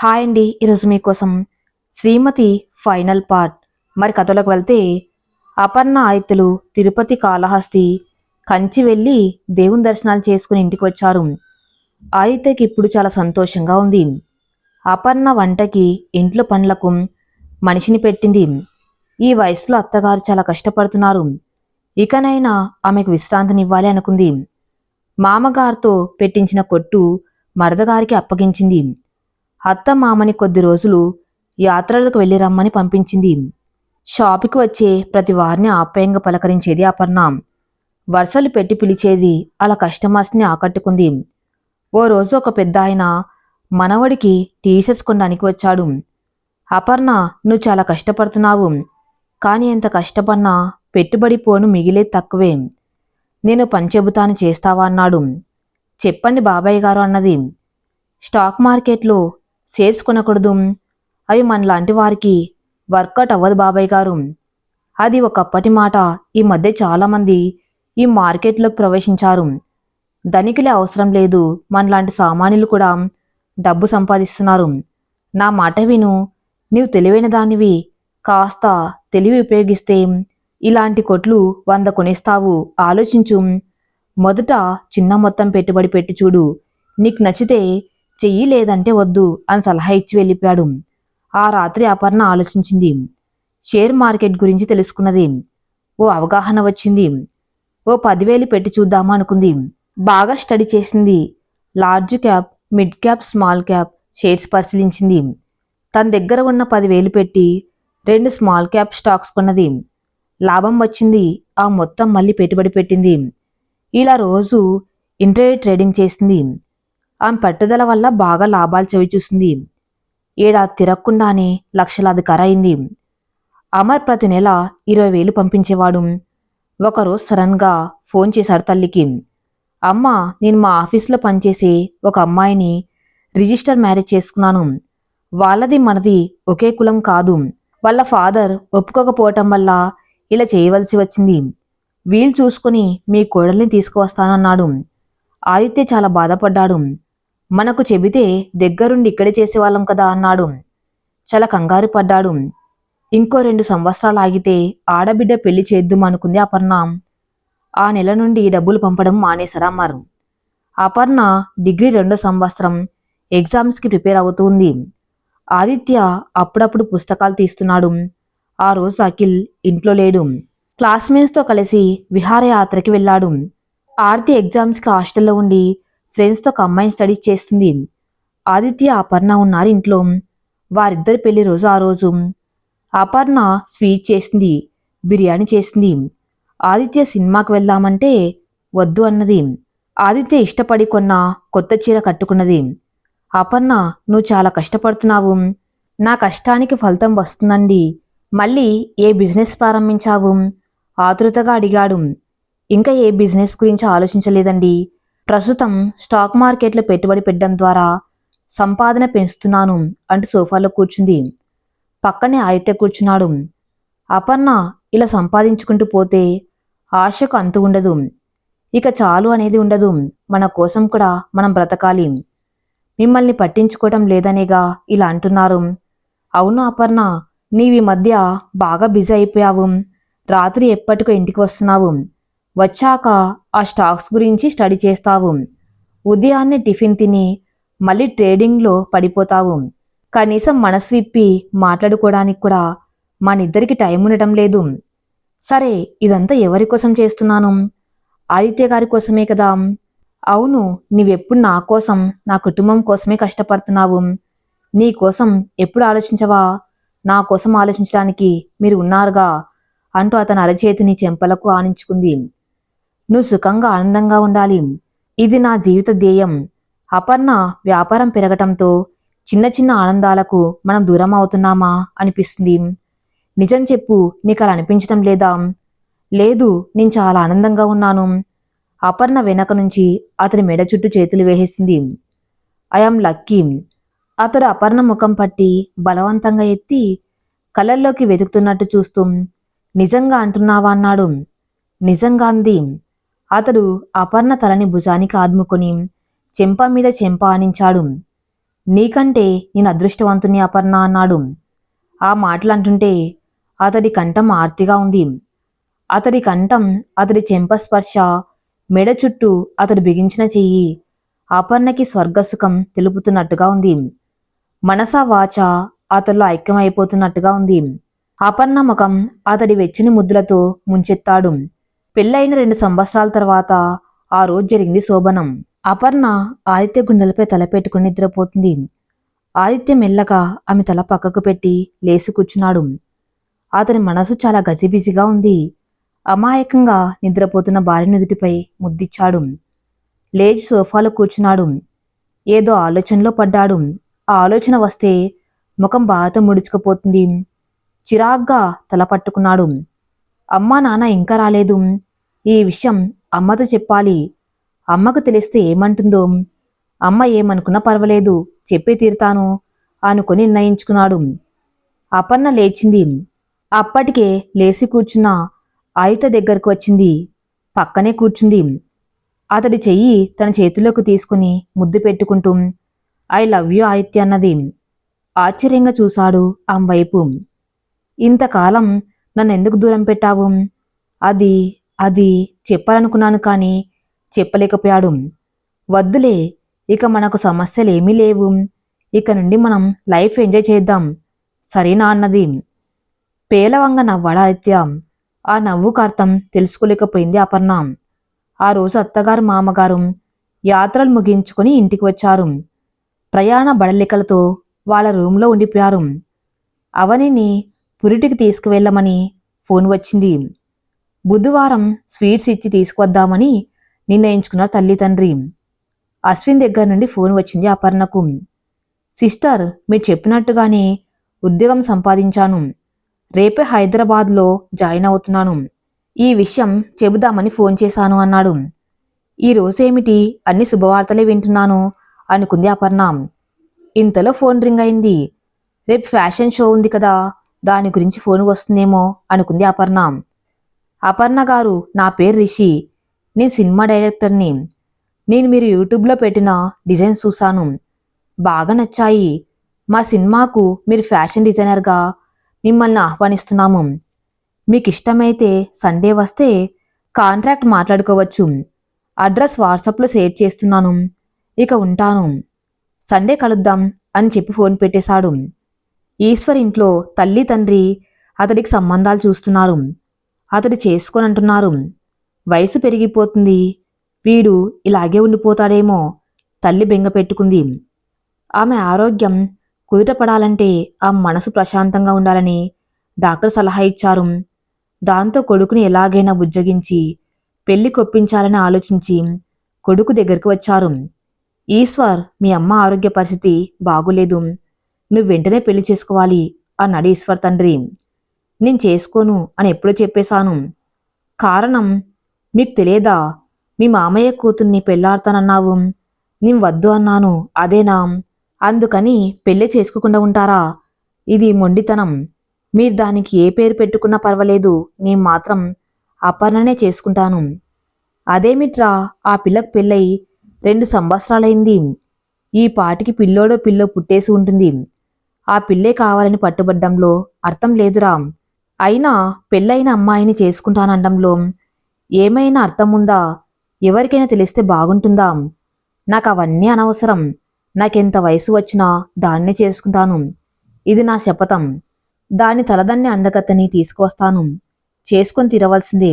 Hi అండి. ఈరోజు మీకోసం శ్రీమతి ఫైనల్ పార్ట్. మరి కథలోకి వెళ్తే అపర్ణ ఆదిత్యలు తిరుపతి కాళహస్తి కంచి వెళ్ళి దేవుని దర్శనాలు చేసుకుని ఇంటికి వచ్చారు. ఆదిత్యకి ఇప్పుడు చాలా సంతోషంగా ఉంది. అపర్ణ వంటకి ఇంట్లో పనులకు మనిషిని పెట్టింది. ఈ వయసులో అత్తగారు చాలా కష్టపడుతున్నారు. ఇకనైనా ఆమెకు విశ్రాంతినివ్వాలి అనుకుంది. మామగారితో పెట్టించిన కొట్టు మరదగారికి అప్పగించింది. అత్త మామని కొద్ది రోజులు యాత్రలకు వెళ్ళి రమ్మని పంపించింది. షాపుకి వచ్చే ప్రతి వారిని ఆప్యాయంగా పలకరించేది అపర్ణ. వరుసలు పెట్టి పిలిచేది. అలా కస్టమర్స్ని ఆకట్టుకుంది. ఓ రోజు ఒక పెద్ద ఆయన మనవడికి టీషర్ట్స్ కొనడానికి వచ్చాడు. అపర్ణ, నువ్వు చాలా కష్టపడుతున్నావు, కానీ ఎంత కష్టపడినా పెట్టుబడి పోను మిగిలేది తక్కువే. నేను పని చెబుతాను, చేస్తావా అన్నాడు. చెప్పండి బాబాయ్ గారు అన్నది. స్టాక్ మార్కెట్లో షేర్స్ కొనకూడదు, అవి మనలాంటి వారికి వర్కౌట్ అవ్వదు బాబాయ్ గారు. అది ఒకప్పటి మాట. ఈ మధ్య చాలామంది ఈ మార్కెట్లోకి ప్రవేశించారు. ధనికులే అవసరం లేదు, మనలాంటి సామాన్యులు కూడా డబ్బు సంపాదిస్తున్నారు. నా మాట విను, నీవు తెలివైన దానివి. కాస్త తెలివి ఉపయోగిస్తే ఇలాంటి కొట్లు 100 కొనేస్తావు. ఆలోచించు. మొదట చిన్న మొత్తం పెట్టుబడి పెట్టి చూడు. నీకు నచ్చితే చెయ్యి, లేదంటే వద్దు అని సలహా ఇచ్చి వెళ్ళిపోయాడు. ఆ రాత్రి అపర్ణ ఆలోచించింది. షేర్ మార్కెట్ గురించి తెలుసుకున్నది. ఓ అవగాహన వచ్చింది. ఓ 10,000 పెట్టి చూద్దామా అనుకుంది. బాగా స్టడీ చేసింది. Large cap, mid cap, small cap shares పరిశీలించింది. తన దగ్గర ఉన్న 10,000 పెట్టి 2 స్మాల్ క్యాప్ స్టాక్స్ కొన్నది. లాభం వచ్చింది. ఆ మొత్తం మళ్ళీ పెట్టుబడి పెట్టింది. ఇలా రోజు ఇంట్రాడే ట్రేడింగ్ చేసింది. ఆమె పట్టుదల వల్ల బాగా లాభాలు చవిచూసింది. ఏడాది తిరగకుండానే లక్షలాధికారి అయింది. అమర్ ప్రతి నెల 20,000 పంపించేవాడు. ఒకరోజు సడన్గా ఫోన్ చేశాడు తల్లికి. అమ్మ, నేను మా ఆఫీసులో పనిచేసే ఒక అమ్మాయిని రిజిస్టర్ మ్యారేజ్ చేసుకున్నాను. వాళ్ళది మనది ఒకే కులం కాదు. వాళ్ళ ఫాదర్ ఒప్పుకోకపోవటం వల్ల ఇలా చేయవలసి వచ్చింది. వీలు చూసుకుని మీ కోడల్ని తీసుకువస్తానన్నాడు. ఆదిత్య చాలా బాధపడ్డాడు. మనకు చెబితే దగ్గరుండి ఇక్కడే చేసేవాళ్ళం కదా అన్నాడు. చాలా కంగారు పడ్డాడు. ఇంకో 2 సంవత్సరాలు ఆగితే ఆడబిడ్డ పెళ్లి చేద్దాం అనుకుంది అపర్ణ. ఆ నెల నుండి డబ్బులు పంపడం మానేశాడు అమర్. అపర్ణ డిగ్రీ 2వ సంవత్సరం ఎగ్జామ్స్కి ప్రిపేర్ అవుతుంది. ఆదిత్య అప్పుడప్పుడు పుస్తకాలు తీస్తున్నాడు. ఆ రోజు అఖిల్ ఇంట్లో లేడు. క్లాస్మేట్స్తో కలిసి విహారయాత్రకి వెళ్ళాడు. ఆర్తి ఎగ్జామ్స్కి హాస్టల్లో ఉండి ఫ్రెండ్స్తో ఒక అమ్మాయిని స్టడీ చేస్తుంది. ఆదిత్య, అపర్ణ ఉన్నారు ఇంట్లో. వారిద్దరి పెళ్లి రోజు ఆ రోజు. అపర్ణ స్వీట్ చేసింది, బిర్యానీ చేసింది. ఆదిత్య సినిమాకి వెళ్దామంటే వద్దు అన్నది. ఆదిత్య ఇష్టపడి కొన్న కొత్త చీర కట్టుకున్నది. అపర్ణ, నువ్వు చాలా కష్టపడుతున్నావు, నా కష్టానికి ఫలితం వస్తుందండి. మళ్ళీ ఏ బిజినెస్ ప్రారంభించావు? ఆతృతగా అడిగాడు. ఇంకా ఏ బిజినెస్ గురించి ఆలోచించలేదండి. ప్రస్తుతం స్టాక్ మార్కెట్లో పెట్టుబడి పెట్టడం ద్వారా సంపాదన పెంచుతున్నాను అంటూ సోఫాలో కూర్చుంది. పక్కనే ఆదిత్య కూర్చున్నాడు. అపర్ణ, ఇలా సంపాదించుకుంటూ పోతే ఆశకు అంతు ఉండదు. ఇక చాలు అనేది ఉండదు. మన కోసం కూడా మనం బ్రతకాలి. మిమ్మల్ని పట్టించుకోవటం లేదనేగా ఇలా అంటున్నారు. అవును అపర్ణ, నీవి మధ్య బాగా బిజీ అయిపోయావు. రాత్రి ఎప్పటికో ఇంటికి వస్తున్నావు. వచ్చాక ఆ స్టాక్స్ గురించి స్టడీ చేస్తావు. ఉదయాన్నే టిఫిన్ తిని మళ్ళీ ట్రేడింగ్లో పడిపోతావు. కనీసం మనసు విప్పి మాట్లాడుకోవడానికి కూడా మనిద్దరికి టైం ఉండటం లేదు. సరే, ఇదంతా ఎవరి కోసం చేస్తున్నాను? ఆదిత్య గారి కోసమే కదా. అవును, నీవెప్పుడు నా కోసం, నా కుటుంబం కోసమే కష్టపడుతున్నావు. నీ కోసం ఎప్పుడు ఆలోచించవా? నా కోసం ఆలోచించడానికి మీరు ఉన్నారుగా అంటూ అతని అరచేతిని చెంపలకు ఆనించుకుంది. నువ్వు సుఖంగా ఆనందంగా ఉండాలి. ఇది నా జీవిత ధ్యేయం. అపర్ణ, వ్యాపారం పెరగటంతో చిన్న చిన్న ఆనందాలకు మనం దూరం అవుతున్నామా అనిపిస్తుంది. నిజం చెప్పు, నీకు అలా అనిపించడం లేదా? లేదు, నేను చాలా ఆనందంగా ఉన్నాను. అపర్ణ వెనక నుంచి అతని మెడ చుట్టూ చేతులు వేసేసింది. I am lucky. అతడు అపర్ణ ముఖం పట్టి బలవంతంగా ఎత్తి కళ్ళల్లోకి వెతుకుతున్నట్టు చూస్తూ, నిజంగా అంటున్నావా అన్నాడు. నిజంగా అంది. అతడు అపర్ణ తలని భుజానికి ఆదుముకొని చెంప మీద చెంప ఆనించాడు. నీకంటే నేను అదృష్టవంతుని అపర్ణ అన్నాడు. ఆ మాటలు అంటుంటే అతడి కంఠం ఆర్తిగా ఉంది. అతడి కంఠం, అతడి చెంప స్పర్శ, మెడ చుట్టూ అతడు బిగించిన చెయ్యి అపర్ణకి స్వర్గసుఖం తెలుపుతున్నట్టుగా ఉంది. మనసా వాచ అతడిలో ఐక్యమైపోతున్నట్టుగా ఉంది. అపర్ణ ముఖం అతడి వెచ్చని ముద్దులతో ముంచెత్తాడు. పెళ్ళైన 2 సంవత్సరాల తర్వాత ఆ రోజు జరిగింది శోభనం. అపర్ణ ఆదిత్య గుండెలపై తలపెట్టుకుని నిద్రపోతుంది. ఆదిత్య మెల్లగా ఆమె తల పక్కకు పెట్టి లేచి కూర్చున్నాడు. అతని మనసు చాలా గజిబిజిగా ఉంది. అమాయకంగా నిద్రపోతున్న భార్య నుదుటిపై ముద్దిచ్చాడు. లేచి సోఫాలో కూర్చున్నాడు. ఏదో ఆలోచనలో పడ్డాడు. ఆ ఆలోచన వస్తే ముఖం బాధతో ముడుచుకుపోతుంది. చిరాగ్గా తల పట్టుకున్నాడు. అమ్మా నాన్న ఇంకా రాలేదు. ఈ విషయం అమ్మతో చెప్పాలి. అమ్మకు తెలిస్తే ఏమంటుందో. అమ్మ ఏమనుకున్నా పర్వాలేదు, చెప్పే తీరుతాను అనుకుని నిర్ణయించుకున్నాడు. అపర్ణ లేచింది. అప్పటికే లేచి కూర్చున్న ఆయుత దగ్గరకు వచ్చింది. పక్కనే కూర్చుంది. అతడి చెయ్యి తన చేతిలోకి తీసుకుని ముద్దు పెట్టుకుంటూ ఐ లవ్ యూ ఆదిత్య అన్నది. ఆశ్చర్యంగా చూశాడు ఆమె వైపు. ఇంతకాలం నన్నెందుకు దూరం పెట్టావు? అది అది చెప్పాలనుకున్నాను కానీ చెప్పలేకపోయాడు. వద్దులే, ఇక మనకు సమస్యలేమీ లేవు. ఇక నుండి మనం లైఫ్ ఎంజాయ్ చేద్దాం, సరేనా అన్నది. పేలవంగా నవ్వాడు ఆదిత్య. ఆ నవ్వుకు అర్థం తెలుసుకోలేకపోయింది అపర్ణ. ఆ రోజు అత్తగారు మామగారు యాత్రలు ముగించుకొని ఇంటికి వచ్చారు. ప్రయాణ బడలికలతో వాళ్ళ రూంలో ఉండిపోయారు. అవనిని పురిటికి తీసుకువెళ్ళమని ఫోన్ వచ్చింది. బుధవారం స్వీట్స్ ఇచ్చి తీసుకువద్దామని నిర్ణయించుకున్నారు తల్లి తండ్రి. అశ్విన్ దగ్గర నుండి ఫోన్ వచ్చింది అపర్ణకు. సిస్టర్, మీరు చెప్పినట్టుగానే ఉద్యోగం సంపాదించాను. రేపే హైదరాబాద్లో జాయిన్ అవుతున్నాను. ఈ విషయం చెబుదామని ఫోన్ చేశాను అన్నాడు. ఈ రోజేమిటి అన్ని శుభవార్తలే వింటున్నాను అనుకుంది అపర్ణ. ఇంతలో ఫోన్ రింగ్ అయింది. రేపు ఫ్యాషన్ షో ఉంది కదా, దాని గురించి ఫోన్ వస్తుందేమో అనుకుంది అపర్ణ. అపర్ణ గారు, నా పేరు రిషి. నేను సినిమా డైరెక్టర్ని. నేను మీరు యూట్యూబ్లో పెట్టిన డిజైన్స్ చూశాను, బాగా నచ్చాయి. మా సినిమాకు మీరు ఫ్యాషన్ డిజైనర్గా మిమ్మల్ని ఆహ్వానిస్తున్నాము. మీకు ఇష్టమైతే సండే వస్తే కాంట్రాక్ట్ మాట్లాడుకోవచ్చు. అడ్రస్ వాట్సాప్లో షేర్ చేస్తున్నాను. ఇక ఉంటాను. సండే కలుద్దాం అని చెప్పి ఫోన్ పెట్టేశాడు. ఈశ్వర్ ఇంట్లో తల్లి తండ్రి అతడికి సంబంధాలు చూస్తున్నారు. అతడు చేసుకోనంటున్నారు. వయసు పెరిగిపోతుంది, వీడు ఇలాగే ఉండిపోతాడేమో తల్లి బెంగ పెట్టుకుంది. ఆమె ఆరోగ్యం కుదుటపడాలంటే ఆమె మనసు ప్రశాంతంగా ఉండాలని డాక్టర్ సలహా ఇచ్చారు. దాంతో కొడుకుని ఎలాగైనా బుజ్జగించి పెళ్లి కొప్పించాలని ఆలోచించి కొడుకు దగ్గరికి వచ్చారు. ఈశ్వర్, మీ అమ్మ ఆరోగ్య పరిస్థితి బాగులేదు, నువ్వు వెంటనే పెళ్లి చేసుకోవాలి అన్నాడు ఈశ్వర్ తండ్రి. నేను చేసుకోను అని ఎప్పుడో చెప్పేశాను. కారణం మీకు తెలియదా? మీ మామయ్య కూతుర్ని పెళ్లాడతానన్నావు, నేను వద్దు అన్నాను, అదేనా? అందుకని పెళ్లి చేసుకోకుండా ఉంటారా? ఇది మొండితనం. మీరు దానికి ఏ పేరు పెట్టుకున్నా పర్వాలేదు, నేను మాత్రం అపర్ణనే చేసుకుంటాను. అదేమిట్రా, ఆ పిల్లకు పెళ్ళై 2 సంవత్సరాలైంది. ఈ పాటికి పిల్లోడో పిల్లో పుట్టేసి ఉంటుంది. ఆ పిల్లే కావాలని పట్టుబడ్డంలో అర్థం లేదురా. అయినా పెళ్ళైన అమ్మాయిని చేసుకుంటానడంలో ఏమైనా అర్థం ఉందా? ఎవరికైనా తెలిస్తే బాగుంటుందా? నాకు అవన్నీ అనవసరం. నాకెంత వయసు వచ్చినా దాన్నే చేసుకుంటాను. ఇది నా శపథం. దాని తలదన్ని అందగత్తని తీసుకువస్తాను. చేసుకొని తీరవలసిందే.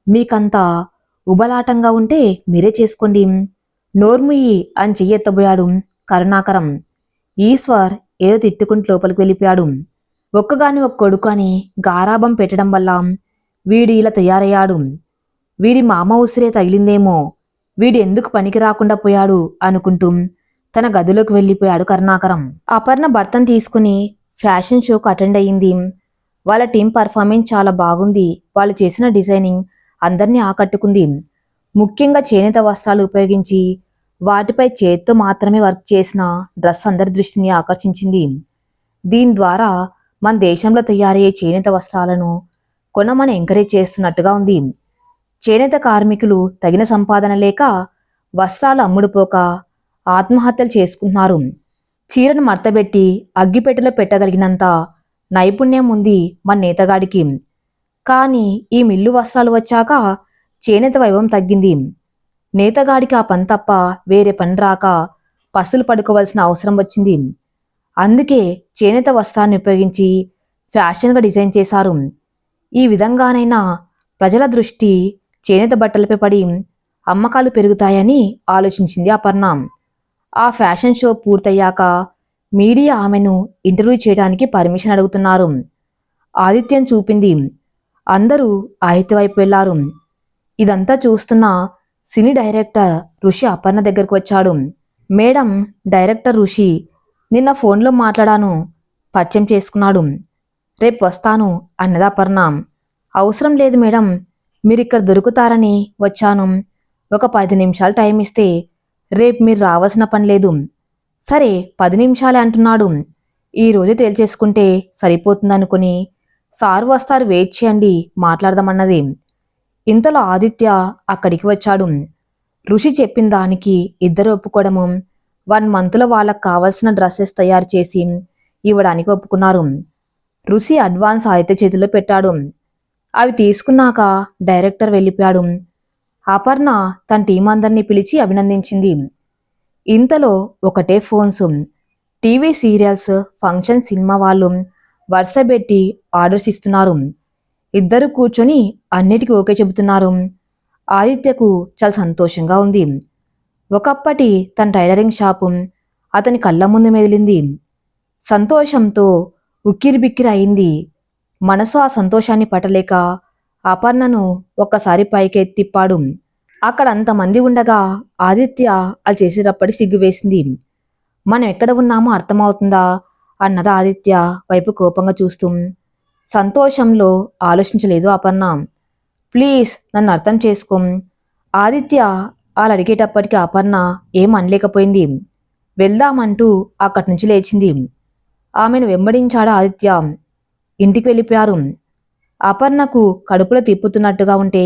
మీకంతా ఉబలాటంగా ఉంటే మీరే చేసుకోండి. నోర్ముయి అని చెయ్యెత్తబోయాడు కరుణాకరం. ఈశ్వర్ ఏదో తిట్టుకుంటూ లోపలికి వెళ్ళిపోయాడు. ఒక్కగాని ఒక్క కొడుకు అని గారాబం పెట్టడం వల్ల వీడు ఇలా తయారయ్యాడు. వీడి మామ ఉసిరే తగిలిందేమో, వీడు ఎందుకు పనికి రాకుండా పోయాడు అనుకుంటూ తన గదిలోకి వెళ్ళిపోయాడు కరుణాకరం. అపర్ణ భర్తను తీసుకుని ఫ్యాషన్ షోకు అటెండ్ అయ్యింది. వాళ్ళ టీం పర్ఫార్మెన్స్ చాలా బాగుంది. వాళ్ళు చేసిన డిజైనింగ్ అందరినీ ఆకట్టుకుంది. ముఖ్యంగా చేనేత వస్త్రాలు ఉపయోగించి వాటిపై చేత్తో మాత్రమే వర్క్ చేసిన డ్రెస్ అందరి దృష్టిని ఆకర్షించింది. దీని ద్వారా మన దేశంలో తయారయ్యే చేనేత వస్త్రాలను కొనమని ఎంకరేజ్ చేస్తున్నట్టుగా ఉంది. చేనేత కార్మికులు తగిన సంపాదన లేక వస్త్రాలు అమ్ముడుపోక ఆత్మహత్యలు చేసుకుంటున్నారు. చీరను మడతబెట్టి అగ్గిపెట్టెలో పెట్టగలిగినంత నైపుణ్యం ఉంది మన నేతగాడికి. కానీ ఈ మిల్లు వస్త్రాలు వచ్చాక చేనేత వైభవం తగ్గింది. నేతగాడికి ఆ పని తప్ప వేరే పని రాక పస్తులు పడుకోవలసిన అవసరం వచ్చింది. అందుకే చేనేత వస్త్రాన్ని ఉపయోగించి ఫ్యాషన్గా డిజైన్ చేశారు. ఈ విధంగానైనా ప్రజల దృష్టి చేనేత బట్టలపై పడి అమ్మకాలు పెరుగుతాయని ఆలోచించింది అపర్ణ. ఆ ఫ్యాషన్ షో పూర్తయ్యాక మీడియా ఆమెను ఇంటర్వ్యూ చేయడానికి పర్మిషన్ అడుగుతున్నారు. ఆదిత్యం చూపింది. అందరూ ఆదిత్య వైపు వెళ్లారు. ఇదంతా చూస్తున్న సినీ డైరెక్టర్ ఋషి అపర్ణ దగ్గరకు వచ్చాడు. మేడం, డైరెక్టర్ ఋషి నిన్న ఫోన్లో మాట్లాడాను, పరిచయం చేసుకున్నాడు. రేపు వస్తాను అన్నది అపర్ణ. అవసరం లేదు మేడం, మీరిక్కడ దొరుకుతారని వచ్చాను. ఒక 10 నిమిషాలు టైం ఇస్తే రేపు మీరు రావాల్సిన పని లేదు. సరే 10 నిమిషాలే అంటున్నాడు, ఈరోజే తేల్చేసుకుంటే సరిపోతుందనుకుని సార్ వస్తారు, వెయిట్ చేయండి, మాట్లాడదామన్నది. ఇంతలో ఆదిత్య అక్కడికి వచ్చాడు. ఋషి చెప్పిన దానికి ఇద్దరు ఒప్పుకోవడము, 1 మంత్లో వాళ్ళకు కావలసిన డ్రెస్సెస్ తయారు చేసి ఇవ్వడానికి ఒప్పుకున్నారు. ఋషి అడ్వాన్స్ ఆదిత్య చేతిలో పెట్టాడు. అవి తీసుకున్నాక డైరెక్టర్ వెళ్ళిపోయాడు. అపర్ణ తన టీం అందరినీ పిలిచి అభినందించింది. ఇంతలో ఒకటే phones. TV serials, function, cinema వాళ్ళు వరుసపెట్టి ఆర్డర్స్ ఇస్తున్నారు. ఇద్దరు కూర్చొని అన్నిటికీ ఓకే చెబుతున్నారు. ఆదిత్యకు చాలా సంతోషంగా ఉంది. ఒకప్పటి తన టైలరింగ్ షాపు అతని కళ్ళ ముందు మెదిలింది. సంతోషంతో ఉక్కిరిబిక్కిరి అయింది. మనసు ఆ సంతోషాన్ని పట్టలేక అపర్ణను ఒక్కసారి పైకెత్తిప్పాడు. అక్కడ అంతమంది ఉండగా ఆదిత్య అది చేసేటప్పటి సిగ్గు వేసింది. మనం ఎక్కడ ఉన్నామో అర్థమవుతుందా అన్నది ఆదిత్య వైపు కోపంగా చూస్తూ. సంతోషంలో ఆలోచించలేదు అపర్ణ. ప్లీజ్ నన్ను అర్థం చేసుకో. ఆదిత్య అలా అడిగేటప్పటికి అపర్ణ ఏం అనలేకపోయింది. వెళ్దామంటూ అక్కడి నుంచి లేచింది. ఆమెను వెంబడించాడు ఆదిత్య. ఇంటికి వెళ్ళిపోయారు. అపర్ణకు కడుపులో తిప్పుతున్నట్టుగా ఉంటే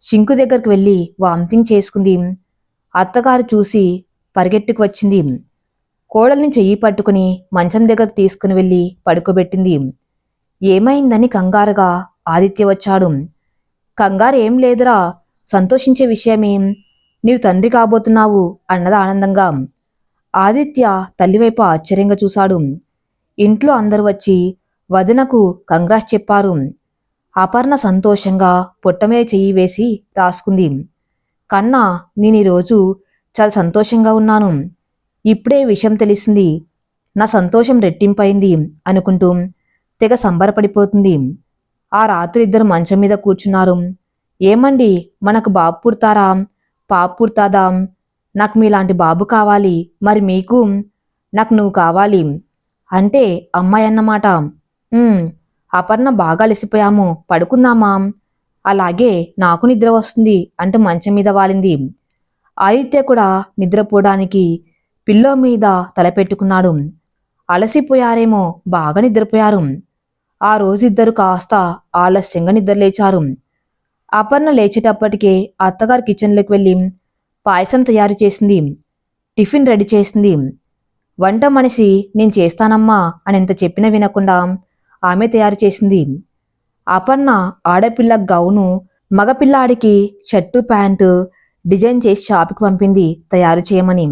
షింకు దగ్గరికి వెళ్ళి వామిటింగ్ చేసుకుంది. అత్తగారు చూసి పరిగెట్టుకు వచ్చింది. కోడల్ని చెయ్యి పట్టుకుని మంచం దగ్గరకు తీసుకుని వెళ్ళి పడుకోబెట్టింది. ఏమైందని కంగారుగా ఆదిత్య వచ్చాడు. కంగారు ఏం లేదురా, సంతోషించే విషయమేం, నీవు తండ్రి కాబోతున్నావు అన్నది ఆనందంగా. ఆదిత్య తల్లివైపు ఆశ్చర్యంగా చూశాడు. ఇంట్లో అందరూ వచ్చి వదినకు కంగ్రాట్స్ చెప్పారు. అపర్ణ సంతోషంగా పొట్టమే చెయ్యి వేసి రాసుకుంది. కన్నా, నేను ఈరోజు చాలా సంతోషంగా ఉన్నాను. ఇప్పుడే విషయం తెలిసింది, నా సంతోషం రెట్టింపైంది అనుకుంటూ తెగ సంబరపడిపోతుంది. ఆ రాత్రి ఇద్దరు మంచం మీద కూర్చున్నారు. ఏమండి, మనకు బాబు పుడతారా, పాప పుడతాదా? నాకు మీలాంటి బాబు కావాలి. మరి మీకు? నాకు నువ్వు కావాలి. అంటే అమ్మాయి అన్నమాట. అపర్ణ బాగా అలసిపోయాము, పడుకుందామా? అలాగే, నాకు నిద్ర వస్తుంది అంటూ మంచం మీద వాలింది. ఆదిత్య కూడా నిద్రపోవడానికి పిల్లో మీద తలపెట్టుకున్నాడు. అలసిపోయారేమో, బాగా నిద్రపోయారు. ఆ రోజు ఇద్దరు కాస్త ఆలస్యంగా నిద్రలేచారు. అపర్ణ లేచేటప్పటికే అత్తగారు కిచెన్లోకి వెళ్ళి పాయసం తయారు చేసింది. టిఫిన్ రెడీ చేసింది. వంట మనిషి నేను చేస్తానమ్మా అని ఎంత చెప్పినా వినకుండా ఆమె తయారు చేసింది. అపర్ణ ఆడపిల్ల గౌను, మగపిల్లాడికి షర్టు ప్యాంటు డిజైన్ చేసి షాపుకి పంపింది తయారు చేయమని.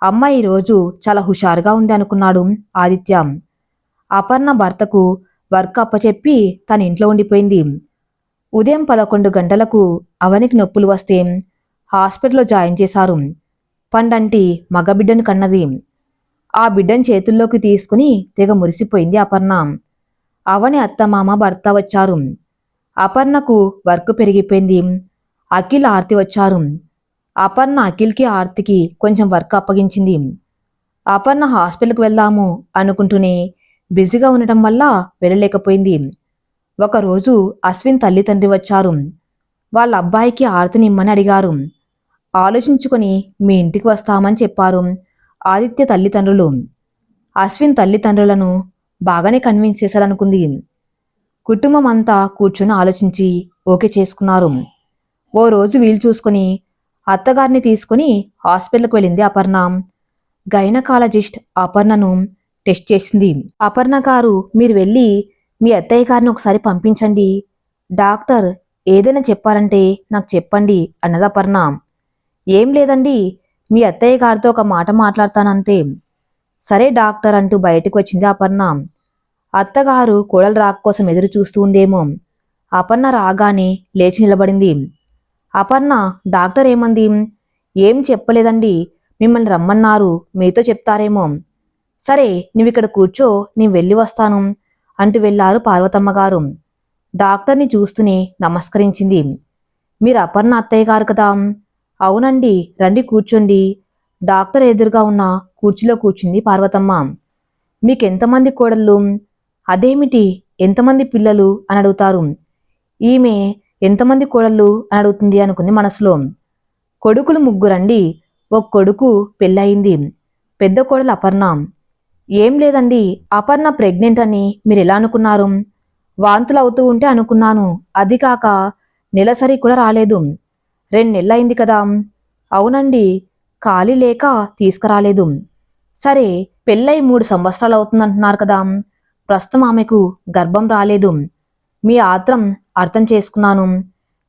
అమ్మ ఈరోజు చాలా హుషారుగా ఉంది అనుకున్నాడు ఆదిత్య. అపర్ణ భర్తకు వర్క్ అప్పచెప్పి తన ఇంట్లో ఉండిపోయింది. ఉదయం 11 గంటలకు అవనికి నొప్పులు వస్తే హాస్పిటల్లో జాయిన్ చేశారు. పండంటి మగబిడ్డను కన్నది. ఆ బిడ్డను చేతుల్లోకి తీసుకుని తెగ మురిసిపోయింది అపర్ణ. అవని అత్తమామ భర్త వచ్చారు. అపర్ణకు వర్క్ పెరిగిపోయింది. అఖిల్, ఆర్తి వచ్చారు. అపర్ణ అఖిల్కి ఆర్తికి కొంచెం వర్క్ అప్పగించింది. అపర్ణ హాస్పిటల్కి వెళ్దాము అనుకుంటూనే బిజీగా ఉండటం వల్ల వెళ్ళలేకపోయింది. ఒకరోజు అశ్విన్ తల్లిదండ్రి వచ్చారు. వాళ్ళ అబ్బాయికి ఆర్తిని ఇమ్మని అడిగారు. ఆలోచించుకొని మీ ఇంటికి వస్తామని చెప్పారు ఆదిత్య తల్లిదండ్రులు. అశ్విన్ తల్లిదండ్రులను బాగానే కన్విన్స్ చేశారనుకుంది. కుటుంబం అంతా కూర్చుని ఆలోచించి ఓకే చేసుకున్నారు. ఓ రోజు వీలు చూసుకుని అత్తగారిని తీసుకుని హాస్పిటల్కి వెళ్ళింది అపర్ణ. గైనకాలజిస్ట్ అపర్ణను టెస్ట్ చేసింది. అపర్ణ గారు, మీరు వెళ్ళి మీ అత్తయ్య గారిని ఒకసారి పంపించండి. డాక్టర్ ఏదైనా చెప్పాలంటే నాకు చెప్పండి అన్నది అపర్ణ. ఏం లేదండి, మీ అత్తయ్య గారితో ఒక మాట మాట్లాడతానంతే. సరే డాక్టర్ అంటూ బయటకు వచ్చింది అపర్ణ. అత్తగారు కోడలు రాక కోసం ఎదురు చూస్తూ ఉందేమో. అపర్ణ రాగానే లేచి నిలబడింది. అపర్ణ, డాక్టర్ ఏమంది? ఏం చెప్పలేదండి, మిమ్మల్ని రమ్మన్నారు, మీతో చెప్తారేమో. సరే నువ్విక్కడ కూర్చో, నేను వెళ్ళి వస్తాను అంటూ వెళ్లారు పార్వతమ్మ గారు. డాక్టర్ని చూస్తూనే నమస్కరించింది. మీరు అపర్ణ అత్తయ్య గారు కదా? అవునండి, రండి కూర్చోండి. డాక్టర్ ఎదురుగా ఉన్న కుర్చీలో కూర్చుంది పార్వతమ్మ. మీకెంతమంది కోడళ్ళు? అదేమిటి, ఎంతమంది పిల్లలు అని అడుగుతారు. ఈమె ఎంతమంది కోడళ్ళు అని అడుగుతుంది అనుకుంది మనసులో. కొడుకులు ముగ్గురండి, ఒక కొడుకు పెళ్ళయింది. పెద్ద కోడలు అపర్ణ. ఏం లేదండి, అపర్ణ ప్రెగ్నెంట్ అని మీరు ఎలా అనుకున్నారు? వాంతులు అవుతూ ఉంటే అనుకున్నాను. అది కాక నెలసరి కూడా రాలేదు. 2 నెలలైంది కదా. అవునండి, ఖాళీ లేక తీసుకురాలేదు. సరే, పెళ్ళై 3 సంవత్సరాలు అవుతుందంటున్నారు కదా. ప్రస్తుతం ఆమెకు గర్భం రాలేదు. మీ ఆత్రం అర్థం చేసుకున్నాను.